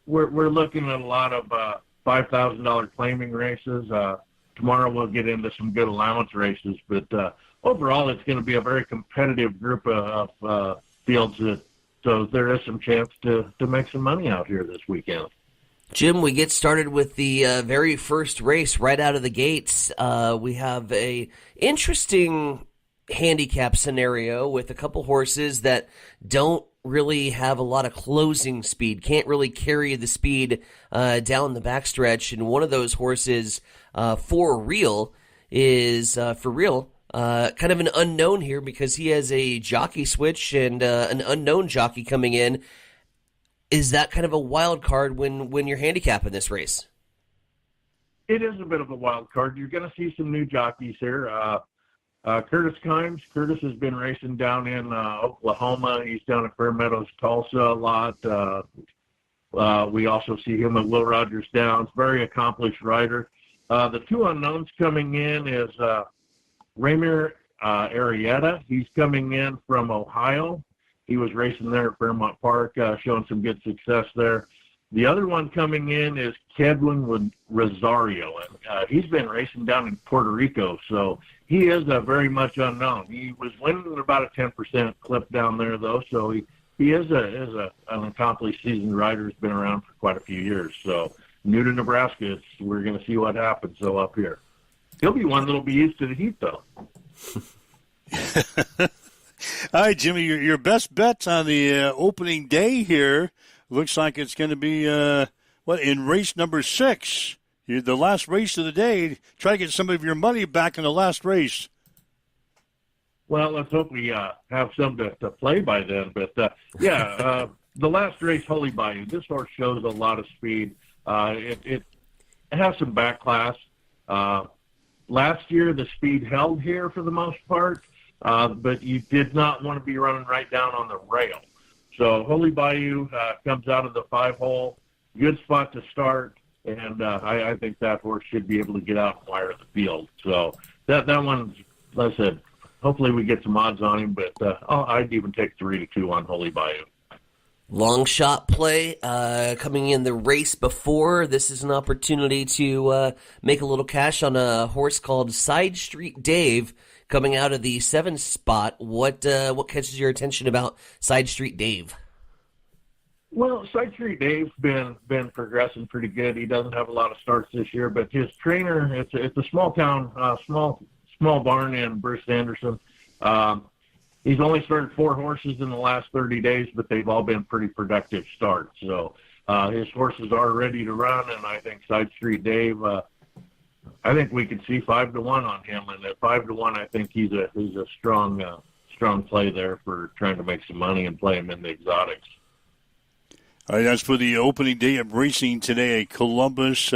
S: we're looking at a lot of $5,000 claiming races. Tomorrow we'll get into some good allowance races, but overall it's going to be a very competitive group of fields, so there is some chance to make some money out here this weekend.
F: Jim, we get started with the very first race right out of the gates. We have a interesting handicap scenario with a couple horses that don't really have a lot of closing speed, can't really carry the speed down the backstretch, and one of those horses, For Real, is kind of an unknown here because he has a jockey switch and an unknown jockey coming in. Is that kind of a wild card when you're handicapping this race?
S: It is a bit of a wild card. You're going to see some new jockeys here. Curtis Kimes. Curtis has been racing down in Oklahoma. He's down at Fair Meadows, Tulsa a lot. We also see him at Will Rogers Downs. Very accomplished rider. The 2 unknowns coming in is Ramir Arrieta. He's coming in from Ohio. He was racing there at Fairmont Park, showing some good success there. The other one coming in is Kedwin Rosario, and he's been racing down in Puerto Rico, so he is very much unknown. He was winning at about a 10% clip down there, though, so he is an accomplished seasoned rider who's been around for quite a few years. So new to Nebraska, we're going to see what happens up here. He'll be one that'll be used to the heat, though.
E: All right, Jimmy, your best bets on the opening day here looks like it's going to be, in race number 6, the last race of the day. Try to get some of your money back in the last race.
S: Well, let's hope we have some to play by then. But, the last race, Holy Bayou, this horse shows a lot of speed. It has some back class. Last year, the speed held here for the most part, but you did not want to be running right down on the rail. So Holy Bayou comes out of the 5-hole, good spot to start, and I think that horse should be able to get out and wire the field. So that one's, like I said, hopefully we get some odds on him, but I'd even take 3-2 on Holy Bayou.
F: Long shot play coming in the race before. This is an opportunity to make a little cash on a horse called Side Street Dave coming out of the 7th spot. What catches your attention about Side Street Dave?
S: Well, Side Street Dave's been progressing pretty good. He doesn't have a lot of starts this year, but his trainer, it's a small town, small barn in Bruce Anderson. He's only started 4 horses in the last 30 days, but they've all been pretty productive starts. So his horses are ready to run, and I think Side Street Dave, I think we could see 5-1 on him. And at 5-1, I think he's a strong play there for trying to make some money and play him in the exotics.
E: All right, that's for the opening day of racing today at Columbus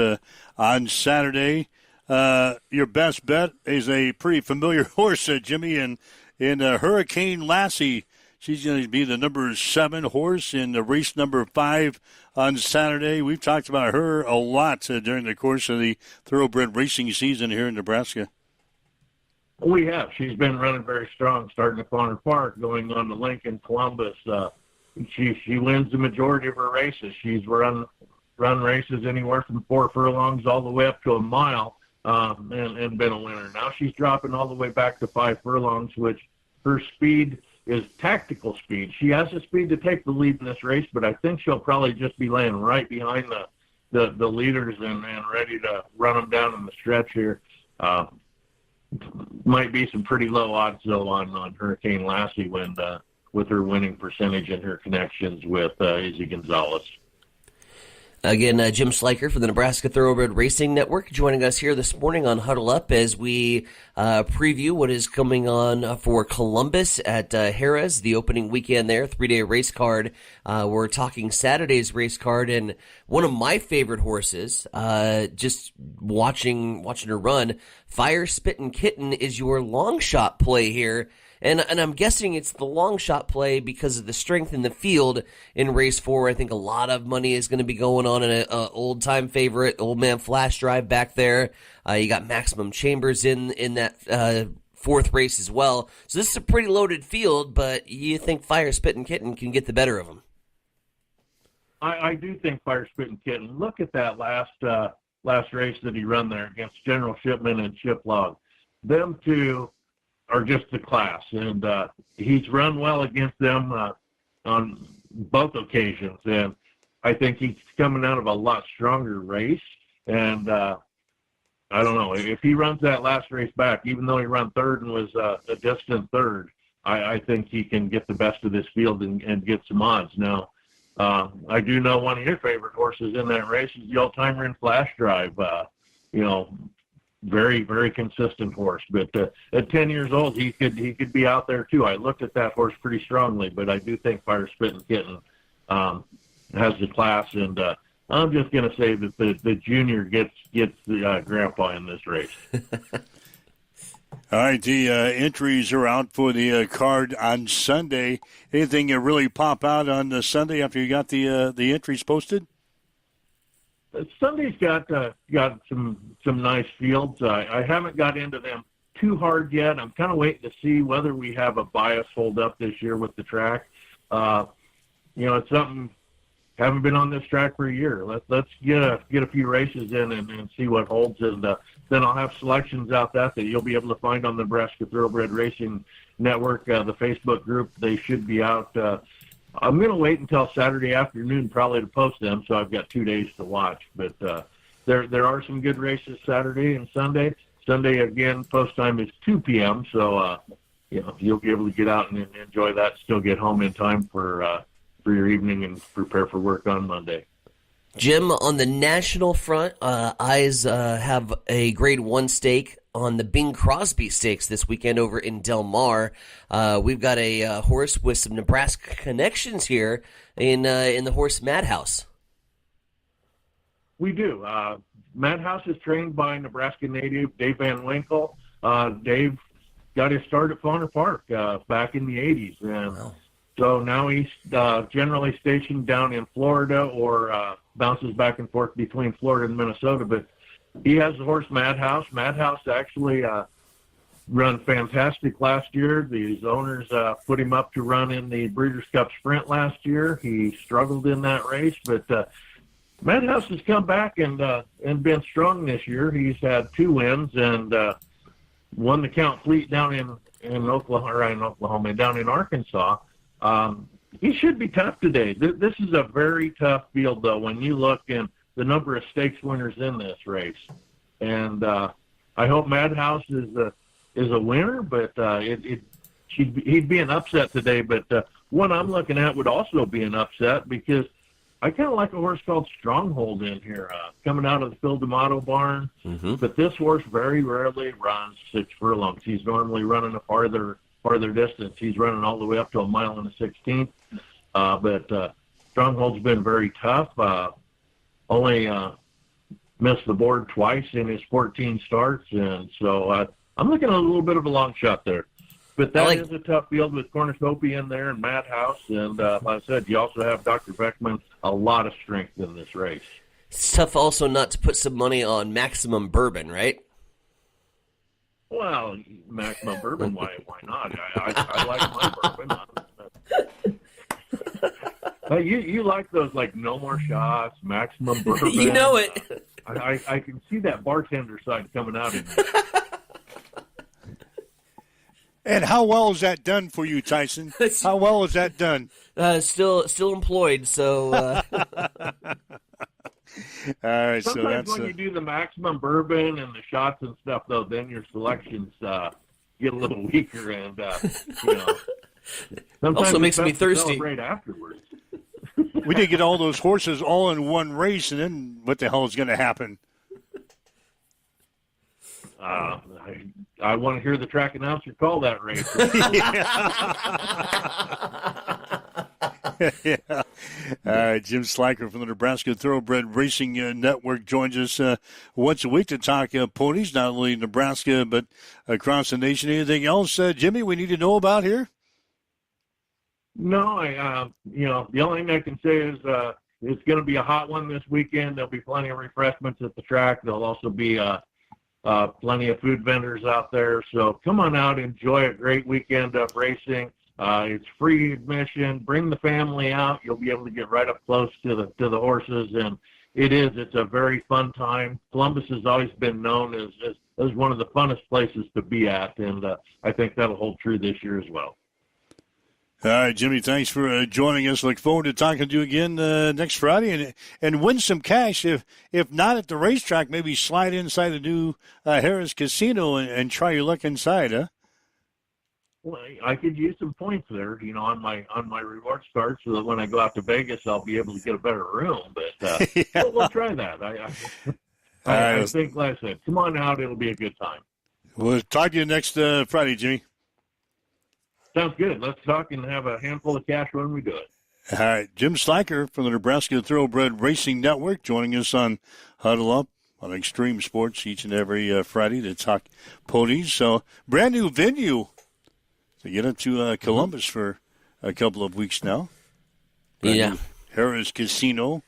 E: on Saturday. Your best bet is a pretty familiar horse, Jimmy, and in Hurricane Lassie. She's going to be the number 7 horse in the race number 5 on Saturday. We've talked about her a lot during the course of the thoroughbred racing season here in Nebraska.
S: We have. She's been running very strong, starting at Connor Park, going on to Lincoln, Columbus. She wins the majority of her races. She's run races anywhere from 4 furlongs all the way up to a mile. And been a winner. Now she's dropping all the way back to 5 furlongs, which her speed is tactical speed. She has the speed to take the lead in this race, but I think she'll probably just be laying right behind the leaders and ready to run them down in the stretch here. might be some pretty low odds though on Hurricane Lassie with her winning percentage and her connections with Izzy Gonzalez.
F: Again, Jim Schleicher from the Nebraska Thoroughbred Racing Network joining us here this morning on Huddle Up as we preview what is coming on for Columbus at Harrah's, the opening weekend there, 3-day race card. We're talking Saturday's race card, and one of my favorite horses, just watching her run, Fire Spittin' Kitten is your long shot play here. And I'm guessing it's the long shot play because of the strength in the field in race 4. I think a lot of money is going to be going on in an old time favorite, Old Man Flash Drive back there. You got Maximum Chambers in that fourth race as well. So this is a pretty loaded field, but you think Fire Spittin' Kitten can get the better of them?
S: I do think Fire Spittin' Kitten. Look at that last race that he run there against General Shipman and Chip Log. Them two are just the class, and he's run well against them on both occasions, and I think he's coming out of a lot stronger race, and I don't know, if he runs that last race back, even though he ran third and was a distant third, I think he can get the best of this field and get some odds. Now, I do know one of your favorite horses in that race is the old-timer in Flash Drive, very, very consistent horse, but at 10 years old, he could be out there too. I looked at that horse pretty strongly, but I do think Fire Spittin' Kitten has the class, and I'm just going to say that the junior gets the grandpa in this race.
E: All right, the entries are out for the card on Sunday. Anything really pop out on Sunday after you got the entries posted?
S: Sunday's got some nice fields. I haven't got into them too hard yet. I'm kind of waiting to see whether we have a bias hold up this year with the track. It's something. Haven't been on this track for a year. Let's get a few races in and see what holds, and then I'll have selections out that you'll be able to find on the Nebraska Thoroughbred Racing Network, the Facebook group. They should be out. I'm going to wait until Saturday afternoon probably to post them, so I've got 2 days to watch. But there are some good races Saturday and Sunday. Sunday, again, post time is 2 p.m., so you'll be able to get out and enjoy that, still get home in time for your evening and prepare for work on Monday.
F: Jim, on the national front, eyes have a Grade 1 stake on the Bing Crosby Stakes this weekend over in Del Mar. We've got a horse with some Nebraska connections here in the horse Madhouse.
S: We do. Madhouse is trained by Nebraska native Dave Van Winkle. Dave got his start at Fauner Park back in the 80s. And wow. So now he's generally stationed down in Florida or bounces back and forth between Florida and Minnesota. But he has the horse Madhouse. Madhouse actually run fantastic last year. These owners put him up to run in the Breeders' Cup Sprint last year. He struggled in that race, but Madhouse has come back and been strong this year. He's had 2 wins and won the Count Fleet down in Oklahoma, down in Arkansas. He should be tough today. This is a very tough field, though, when you look in the number of stakes winners in this race. And I hope Madhouse is a winner, but he'd be an upset today. But one I'm looking at would also be an upset because I kind of like a horse called Stronghold in here, coming out of the Phil D'Amato barn. Mm-hmm. But this horse very rarely runs 6 furlongs. He's normally running a farther distance. He's running all the way up to 1 mile and a 16th. But Stronghold's been very tough. Only missed the board twice in his 14 starts, and so I'm looking at a little bit of a long shot there. But that is a tough field with Cornucopia in there and Madhouse, and like I said, you also have Dr. Beckman, a lot of strength in this race.
F: It's tough also not to put some money on Maximum Bourbon, right?
S: Well, Maximum Bourbon, why not? I like my bourbon. You like those, like, no more shots, Maximum Bourbon.
F: You know it.
S: I can see that bartender side coming out in there.
E: And how well is that done for you, Tyson? How well is that done?
F: Still employed, so...
E: All right, so
S: Sometimes
E: that's
S: when you do the maximum bourbon and the shots and stuff, though, then your selections get a little weaker, and sometimes
F: Also
S: it's
F: makes me
S: best to
F: thirsty.
S: celebrate afterwards.
E: we did get all those horses all in one race, and then what the hell is going to happen?
S: I want to hear the track announcer call that race.
E: Yeah. All right, Jim Slacker from the Nebraska Thoroughbred Racing Network joins us once a week to talk ponies, not only in Nebraska but across the nation. Anything else, Jimmy, we need to know about here?
S: No, the only thing I can say is it's going to be a hot one this weekend. There'll be plenty of refreshments at the track. There'll also be plenty of food vendors out there. So come on out, enjoy a great weekend of racing. It's free admission. Bring the family out. You'll be able to get right up close to the horses, and it's a very fun time. Columbus has always been known as one of the funnest places to be at, and I think that'll hold true this year as well.
E: All right, Jimmy, thanks for joining us. Look forward to talking to you again next Friday and win some cash. If not at the racetrack, maybe slide inside the new Harris Casino and try your luck inside, huh?
S: Well, I could use some points there, on my rewards card, so that when I go out to Vegas, I'll be able to get a better room. But we'll try that. I think, like I said, come on out. It'll be a good time.
E: We'll talk to you next Friday, Jimmy.
S: Sounds good. Let's talk and have a handful of cash when we do it.
E: All right, Jim Slacker from the Nebraska Thoroughbred Racing Network joining us on Huddle Up on Extreme Sports each and every Friday to talk ponies. So, brand new venue to get into Columbus for a couple of weeks now. Brand new Harris Casino.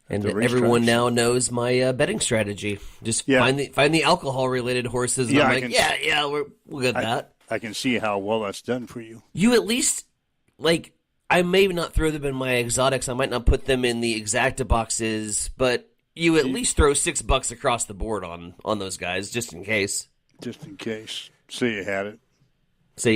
F: And everyone now knows my betting strategy. Just find the alcohol-related horses. And I'm like, we'll get that.
E: I can see how well that's done for you.
F: You at least, I may not throw them in my exotics. I might not put them in the exacta boxes, but you at least throw $6 across the board on those guys, just in case.
E: Just in case. Say you had it.
F: So.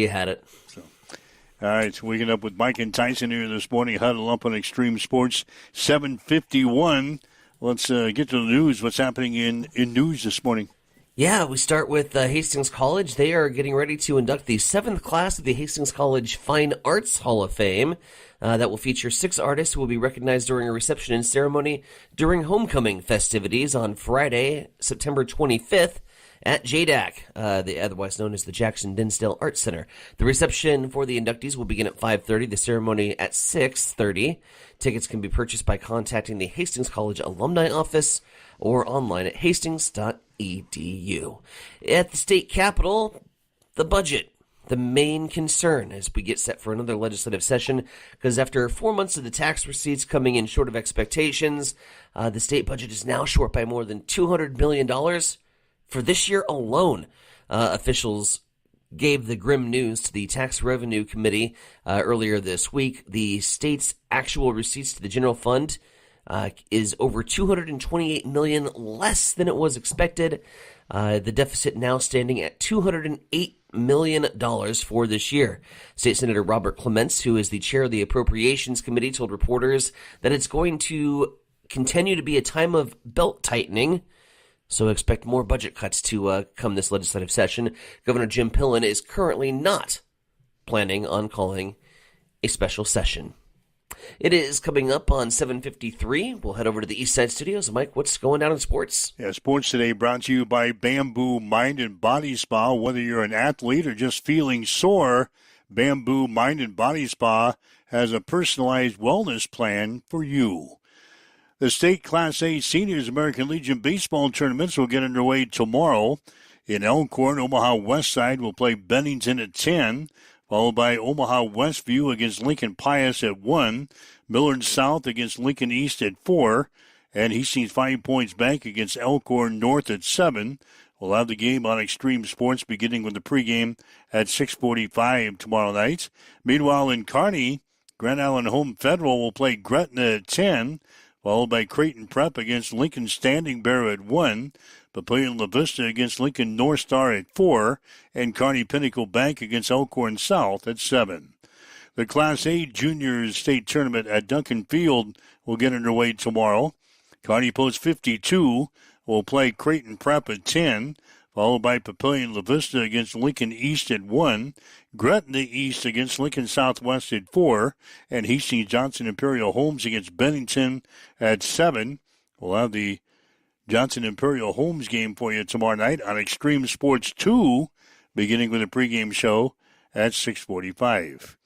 E: All right, so waking up with Mike and Tyson here this morning. Huddle Up on Extreme Sports 7:51. Let's get to the news. What's happening in news this morning?
F: Yeah, we start with Hastings College. They are getting ready to induct the 7th class of the Hastings College Fine Arts Hall of Fame. That will feature 6 artists who will be recognized during a reception and ceremony during homecoming festivities on Friday, September 25th at JDAC, otherwise known as the Jackson Dinsdale Arts Center. The reception for the inductees will begin at 5:30, the ceremony at 6:30. Tickets can be purchased by contacting the Hastings College Alumni Office or online at hastings.edu. At the state capitol, the budget, the main concern as we get set for another legislative session, because after 4 months of the tax receipts coming in short of expectations, the state budget is now short by more than $200 million for this year alone. Officials gave the grim news to the Tax Revenue Committee earlier this week. The state's actual receipts to the general fund is over $228 million less than it was expected. The deficit now standing at $208 million for this year. State Senator Robert Clements, who is the chair of the Appropriations Committee, told reporters that it's going to continue to be a time of belt tightening. So expect more budget cuts to come this legislative session. Governor Jim Pillen is currently not planning on calling a special session. It is coming up on 7:53. We'll head over to the East Side Studios. Mike, what's going down in sports?
E: Yeah, sports today brought to you by Bamboo Mind and Body Spa. Whether you're an athlete or just feeling sore, Bamboo Mind and Body Spa has a personalized wellness plan for you. The state Class A Seniors American Legion baseball tournaments will get underway tomorrow. In Elkhorn, Omaha West Side will play Bennington at 10, followed by Omaha Westview against Lincoln Pius at 1, Millard South against Lincoln East at 4, and Hastings 5 Points Bank against Elkhorn North at 7. We'll have the game on Extreme Sports beginning with the pregame at 6:45 tomorrow night. Meanwhile, in Kearney, Grand Island Home Federal will play Gretna at 10, followed by Creighton Prep against Lincoln Standing Bear at 1, Papillion La Vista against Lincoln North Star at 4, and Kearney Pinnacle Bank against Elkhorn South at 7. The Class A Juniors State Tournament at Duncan Field will get underway tomorrow. Kearney Post 52 will play Creighton Prep at 10, followed by Papillion La Vista against Lincoln East at 1, Gretna East against Lincoln Southwest at 4, and Hastings Johnson Imperial Homes against Bennington at 7. We'll have the Johnson Imperial Homes game for you tomorrow night on Extreme Sports 2, beginning with a pregame show at 6:45.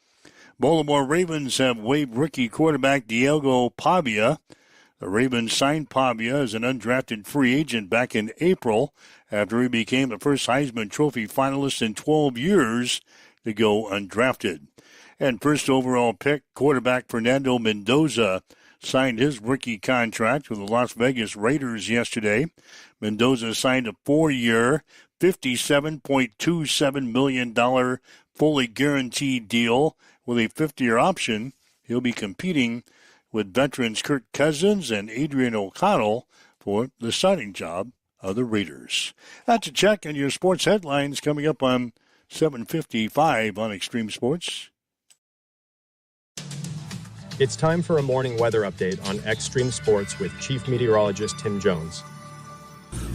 E: Baltimore Ravens have waived rookie quarterback Diego Pavia. The Ravens signed Pavia as an undrafted free agent back in April after he became the first Heisman Trophy finalist in 12 years to go undrafted. And first overall pick quarterback Fernando Mendoza signed his rookie contract with the Las Vegas Raiders yesterday. Mendoza signed a 4-year, $57.27 million fully guaranteed deal with a 5th-year option. He'll be competing with veterans Kirk Cousins and Adrian O'Connell for the starting job of the Raiders. That's a check on your sports headlines coming up on 7:55 on Extreme Sports.
H: It's time for a morning weather update on Extreme Sports with Chief Meteorologist Tim Jones.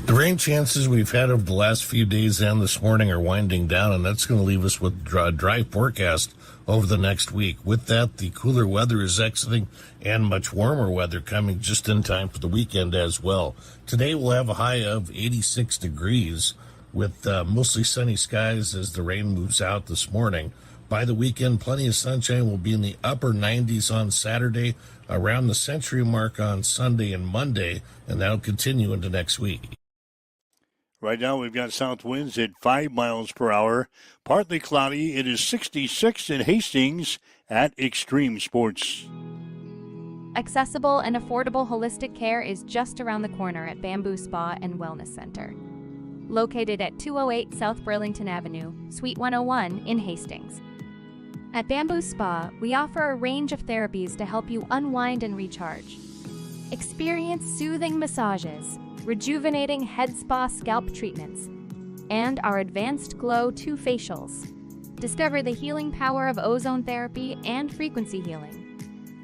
I: The rain chances we've had over the last few days and this morning are winding down, and that's going to leave us with a dry forecast over the next week. With that, the cooler weather is exiting and much warmer weather coming just in time for the weekend as well. Today we'll have a high of 86 degrees with mostly sunny skies as the rain moves out this morning. By the weekend, plenty of sunshine. Will be in the upper 90s on Saturday, around the century mark on Sunday and Monday, and that'll continue into next week.
E: Right now we've got south winds at 5 miles per hour. Partly cloudy. It is 66 in Hastings at Extreme Sports.
K: Accessible and affordable holistic care is just around the corner at Bamboo Spa and Wellness Center. Located at 208 South Burlington Avenue, Suite 101 in Hastings. At Bamboo Spa, we offer a range of therapies to help you unwind and recharge. Experience soothing massages, rejuvenating head spa scalp treatments, and our Advanced Glow 2 facials. Discover the healing power of ozone therapy and frequency healing.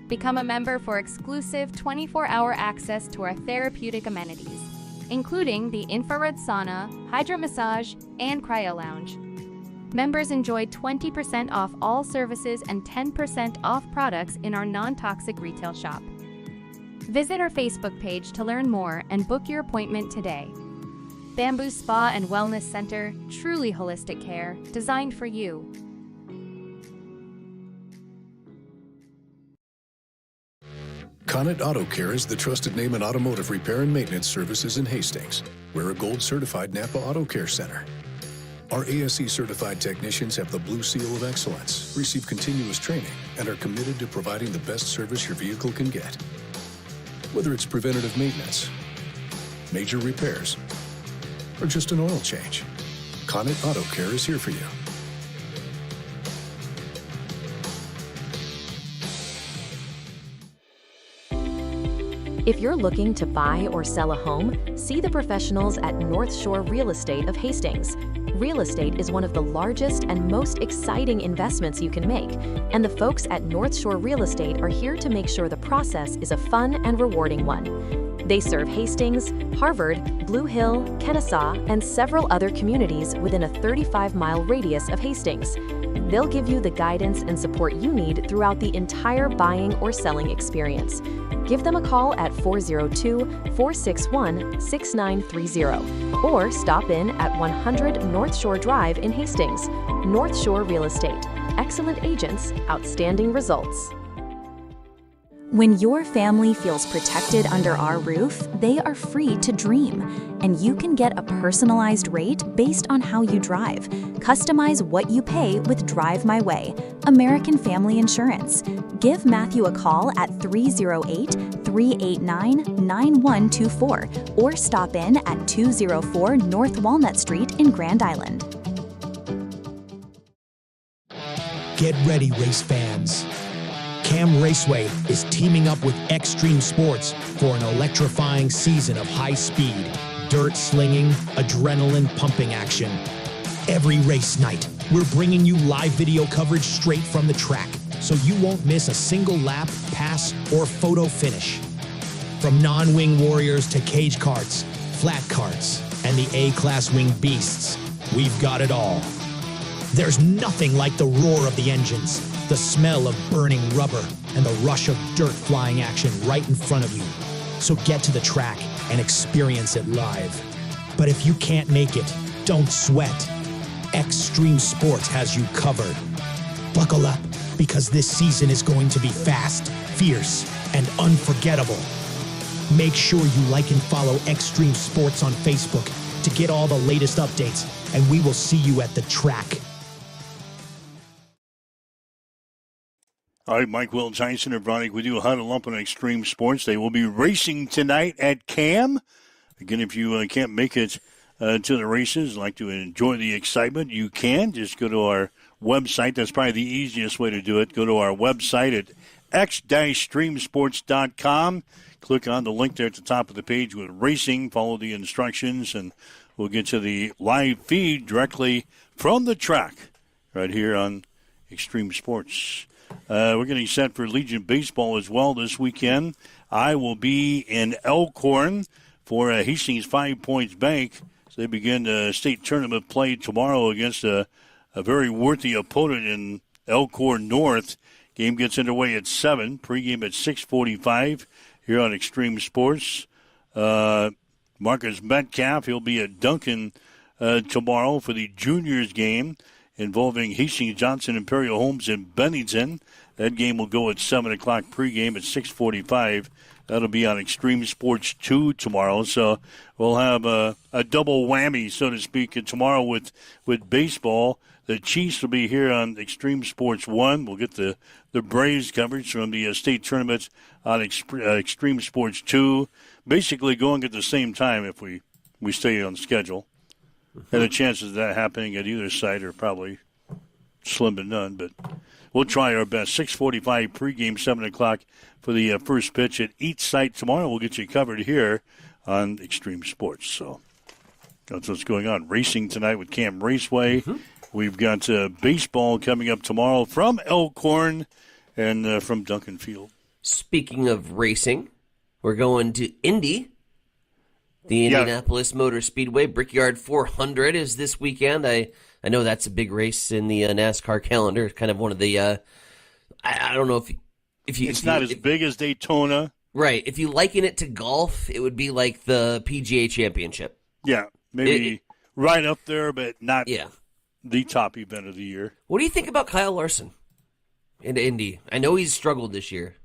K: Become a member for exclusive 24-hour access to our therapeutic amenities, including the infrared sauna, hydro massage, and cryo lounge. Members enjoy 20% off all services and 10% off products in our non-toxic retail shop. Visit our Facebook page to learn more and book your appointment today. Bamboo Spa and Wellness Center, truly holistic care, designed for you.
Q: Connet Auto Care is the trusted name in automotive repair and maintenance services in Hastings. We're a gold-certified Napa Auto Care Center. Our ASE-certified technicians have the Blue Seal of Excellence, receive continuous training, and are committed to providing the best service your vehicle can get. Whether it's preventative maintenance, major repairs, or just an oil change, Connet Auto Care is here for you.
T: If you're looking to buy or sell a home, see the professionals at North Shore Real Estate of Hastings. Real estate is one of the largest and most exciting investments you can make, and the folks at North Shore Real Estate are here to make sure the process is a fun and rewarding one. They serve Hastings, Harvard, Blue Hill, Kennesaw, and several other communities within a 35-mile radius of Hastings. They'll give you the guidance and support you need throughout the entire buying or selling experience. Give them a call at 402-461-6930 or stop in at 100 North Shore Drive in Hastings. North Shore Real Estate. Excellent agents, outstanding results.
U: When your family feels protected under our roof, they are free to dream. And you can get a personalized rate based on how you drive. Customize what you pay with Drive My Way, American Family Insurance. Give Matthew a call at 308-389-9124 or stop in at 204 North Walnut Street in Grand Island.
J: Get ready, race fans. Cam Raceway is teaming up with Extreme Sports for an electrifying season of high speed, dirt slinging, adrenaline pumping action. Every race night, we're bringing you live video coverage straight from the track, so you won't miss a single lap, pass, or photo finish. From non-wing warriors to cage carts, flat carts, and the A-class winged beasts, we've got it all. There's nothing like the roar of the engines, the smell of burning rubber, and the rush of dirt flying action right in front of you. So get to the track and experience it live. But if you can't make it, don't sweat. Extreme Sports has you covered. Buckle up, because this season is going to be fast, fierce, and unforgettable. Make sure you like and follow Extreme Sports on Facebook to get all the latest updates, and we will see you at the track.
E: All right, Mike Will, Tyson, and Bronick with you. Huddle up on Extreme Sports. They will be racing tonight at CAM. Again, if you can't make it to the races, like to enjoy the excitement, you can. Just go to our website. That's probably the easiest way to do it. Go to our website at x-streamsports.com. Click on the link there at the top of the page with racing. Follow the instructions, and we'll get to the live feed directly from the track right here on Extreme Sports. We're getting set for Legion Baseball as well this weekend. I will be in Elkhorn for Hastings 5 Points Bank. So they begin the state tournament play tomorrow against a very worthy opponent in Elkhorn North. Game gets underway at 7. Pregame at 6:45 here on Extreme Sports. Marcus Metcalf, he'll be at Duncan tomorrow for the juniors game involving Hastings, Johnson, Imperial Homes, and Bennington. That game will go at 7 o'clock pregame at 6:45. That'll be on Extreme Sports 2 tomorrow. So we'll have a double whammy, so to speak, tomorrow with baseball. The Chiefs will be here on Extreme Sports 1. We'll get the Braves coverage from the state tournament on Extreme Sports 2. Basically going at the same time if we stay on schedule. And the chances of that happening at either site are probably slim to none, but we'll try our best. 6:45 pregame, 7 o'clock for the first pitch at each site tomorrow. We'll get you covered here on Extreme Sports. So that's what's going on. Racing tonight with Cam Raceway. Mm-hmm. We've got baseball coming up tomorrow from Elkhorn and from Duncan Field.
F: Speaking of racing, we're going to Indy. The Indianapolis Motor Speedway Brickyard 400 is this weekend. I know that's a big race in the NASCAR calendar. It's kind of one of the I don't know if you.
E: It's not as big as Daytona,
F: right? If you liken it to golf, it would be like the PGA Championship.
E: Yeah, maybe right up there, but not the top event of the year.
F: What do you think about Kyle Larson in Indy? I know he's struggled this year.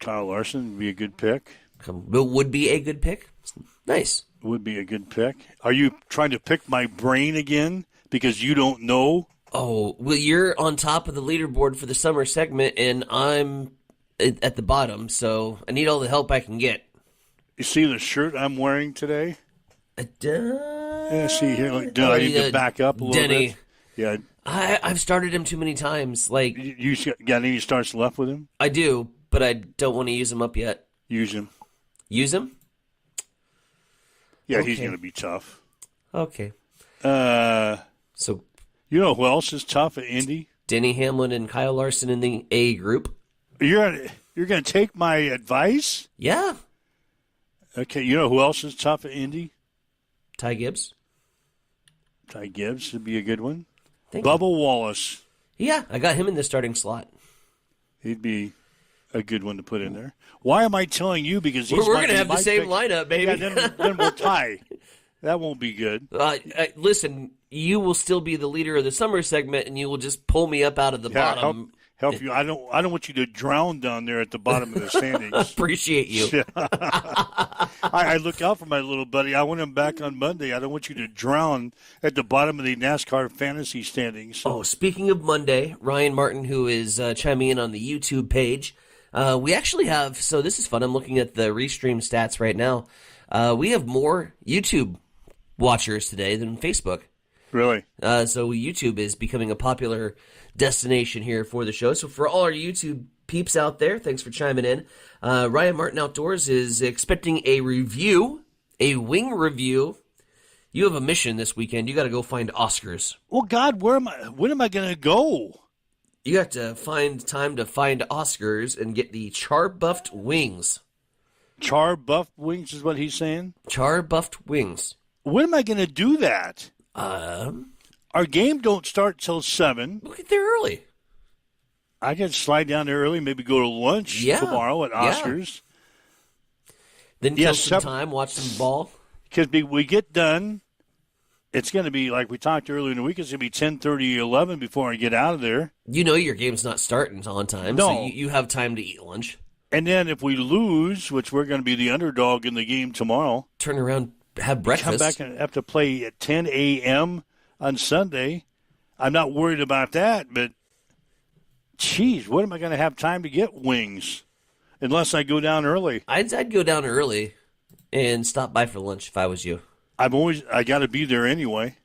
E: Kyle Larson would be a good pick.
F: Would be a good pick. Nice.
E: Would be a good pick. Are you trying to pick my brain again because you don't know?
F: Oh, well, you're on top of the leaderboard for the summer segment, and I'm at the bottom, so I need all the help I can get.
E: You see the shirt I'm wearing today? Yeah, see here. I need to back up a little bit. Yeah.
F: I've started him too many times. Like
E: you got any starts left with him?
F: I do, but I don't want to use him up yet.
E: Use him.
F: Use him?
E: Yeah, okay. He's going to be tough.
F: Okay.
E: So, you know who else is tough at Indy?
F: Denny Hamlin and Kyle Larson in the A group.
E: You're going to take my advice?
F: Yeah.
E: Okay. You know who else is tough at Indy?
F: Ty Gibbs.
E: Ty Gibbs would be a good one.
F: Bubba
E: Wallace.
F: Yeah, I got him in the starting slot.
E: He'd be a good one to put in there. Why am I telling you? Because
F: we're going to have the same lineup, baby.
E: Yeah, then we'll tie. That won't be good.
F: Listen, you will still be the leader of the summer segment, and you will just pull me up out of the bottom.
E: Help you. I don't want you to drown down there at the bottom of the standings.
F: Appreciate you.
E: I look out for my little buddy. I want him back on Monday. I don't want you to drown at the bottom of the NASCAR fantasy standings.
F: Oh, speaking of Monday, Ryan Martin, who is chiming in on the YouTube page, we actually have, so this is fun. I'm looking at the restream stats right now. We have more YouTube watchers today than Facebook.
E: Really?
F: So YouTube is becoming a popular destination here for the show. So for all our YouTube peeps out there, thanks for chiming in. Ryan Martin Outdoors is expecting a review, a wing review. You have a mission this weekend. You got to go find Oscars.
E: Well, God, when am I going to go?
F: You have to find time to find Oscars and get the char-buffed wings.
E: Char buffed wings is what he's saying?
F: Char buffed wings.
E: When am I going to do that? Our game don't start till 7.
F: We'll get there early.
E: I can slide down there early, maybe go to lunch tomorrow at Oscars.
F: Then kill some time, watch some ball.
E: Because we get done, it's going to be, like we talked earlier in the week, it's going to be 10:30, 11 before I get out of there.
F: You know your game's not starting on time, so you have time to eat lunch.
E: And then if we lose, which we're going to be the underdog in the game tomorrow.
F: Turn around, have breakfast.
E: Come back and have to play at 10 a.m. on Sunday. I'm not worried about that, but, geez, what am I going to have time to get wings? Unless I go down early.
F: I'd go down early and stop by for lunch if I was you.
E: I got to be there anyway.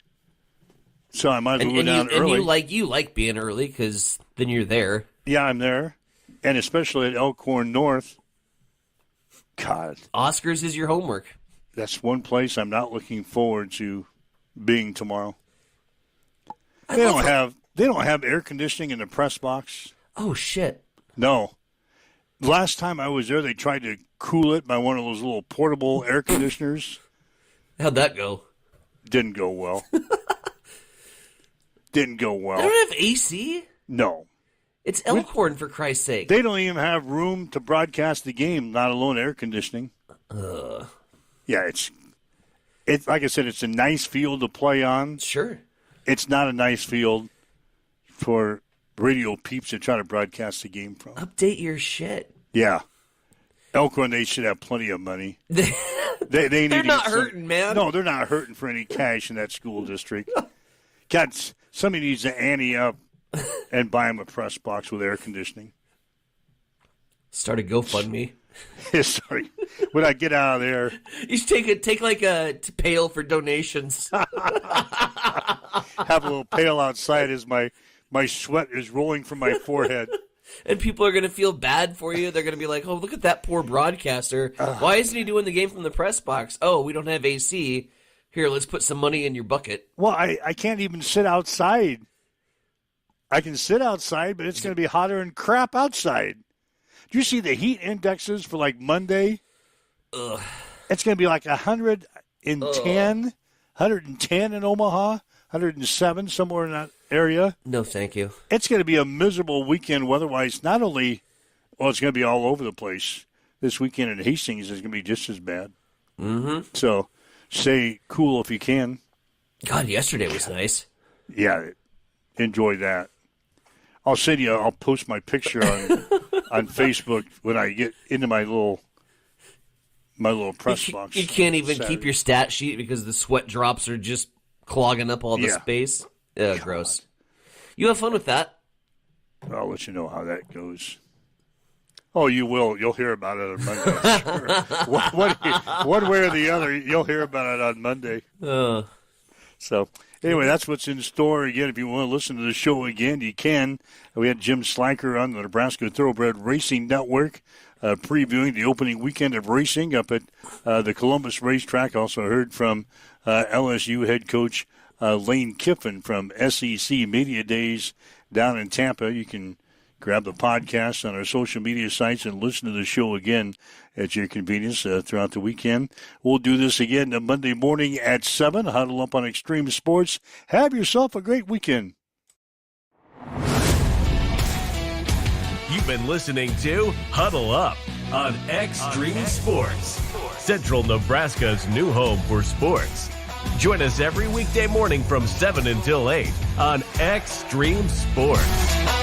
E: So I might as well go down early.
F: And you like being early because then you're there.
E: Yeah, I'm there. And especially at Elkhorn North. God.
F: Oscars is your homework.
E: That's one place I'm not looking forward to being tomorrow. They don't have air conditioning in the press box.
F: Oh, shit.
E: No. Last time I was there, they tried to cool it by one of those little portable air conditioners.
F: How'd that go?
E: Didn't go well. Didn't go well.
F: They don't have AC?
E: No.
F: It's Elkhorn, for Christ's sake.
E: They don't even have room to broadcast the game, not alone air conditioning. Yeah, it's like I said, it's a nice field to play on.
F: Sure.
E: It's not a nice field for radio peeps to try to broadcast the game from.
F: Update your shit.
E: Yeah. Elkhorn, they should have plenty of money. They're
F: not hurting, man.
E: No, they're not hurting for any cash in that school district. God, somebody needs to ante up and buy them a press box with air conditioning.
F: Start a GoFundMe.
E: Sorry. When I get out of there.
F: You should take like a pail for donations.
E: Have a little pail outside as my sweat is rolling from my forehead.
F: And people are going to feel bad for you. They're going to be like, oh, look at that poor broadcaster. Why isn't he doing the game from the press box? Oh, we don't have AC. Here, let's put some money in your bucket.
E: Well, I can't even sit outside. I can sit outside, but it's going to be hotter than crap outside. Do you see the heat indexes for like Monday?
F: Ugh.
E: It's going to be like 110 in Omaha, 107 somewhere in that area.
F: No, thank you.
E: It's going to be a miserable weekend weather-wise. Not only, it's going to be all over the place. This weekend in Hastings is going to be just as bad.
F: Mm-hmm.
E: So stay cool if you can.
F: God, yesterday was nice.
E: Yeah, enjoy that. I'll send you. I'll post my picture on Facebook when I get into my little press box.
F: You can't even keep your stat sheet because the sweat drops are just clogging up all the space. Gross. You have fun with that.
E: I'll let you know how that goes. Oh, you will. You'll hear about it on Monday. Sure. One way or the other, you'll hear about it on Monday. So, anyway, that's what's in store. Again, if you want to listen to the show again, you can. We had Jim Sliker on the Nebraska Thoroughbred Racing Network previewing the opening weekend of racing up at the Columbus Racetrack. Also heard from LSU head coach Lane Kiffin from SEC Media Days down in Tampa. You can grab the podcast on our social media sites and listen to the show again at your convenience throughout the weekend. We'll do this again Monday morning at 7. Huddle up on Extreme Sports. Have yourself a great weekend.
D: You've been listening to Huddle Up on Extreme Sports, Central Nebraska's new home for sports. Join us every weekday morning from 7 until 8 on Extreme Sports.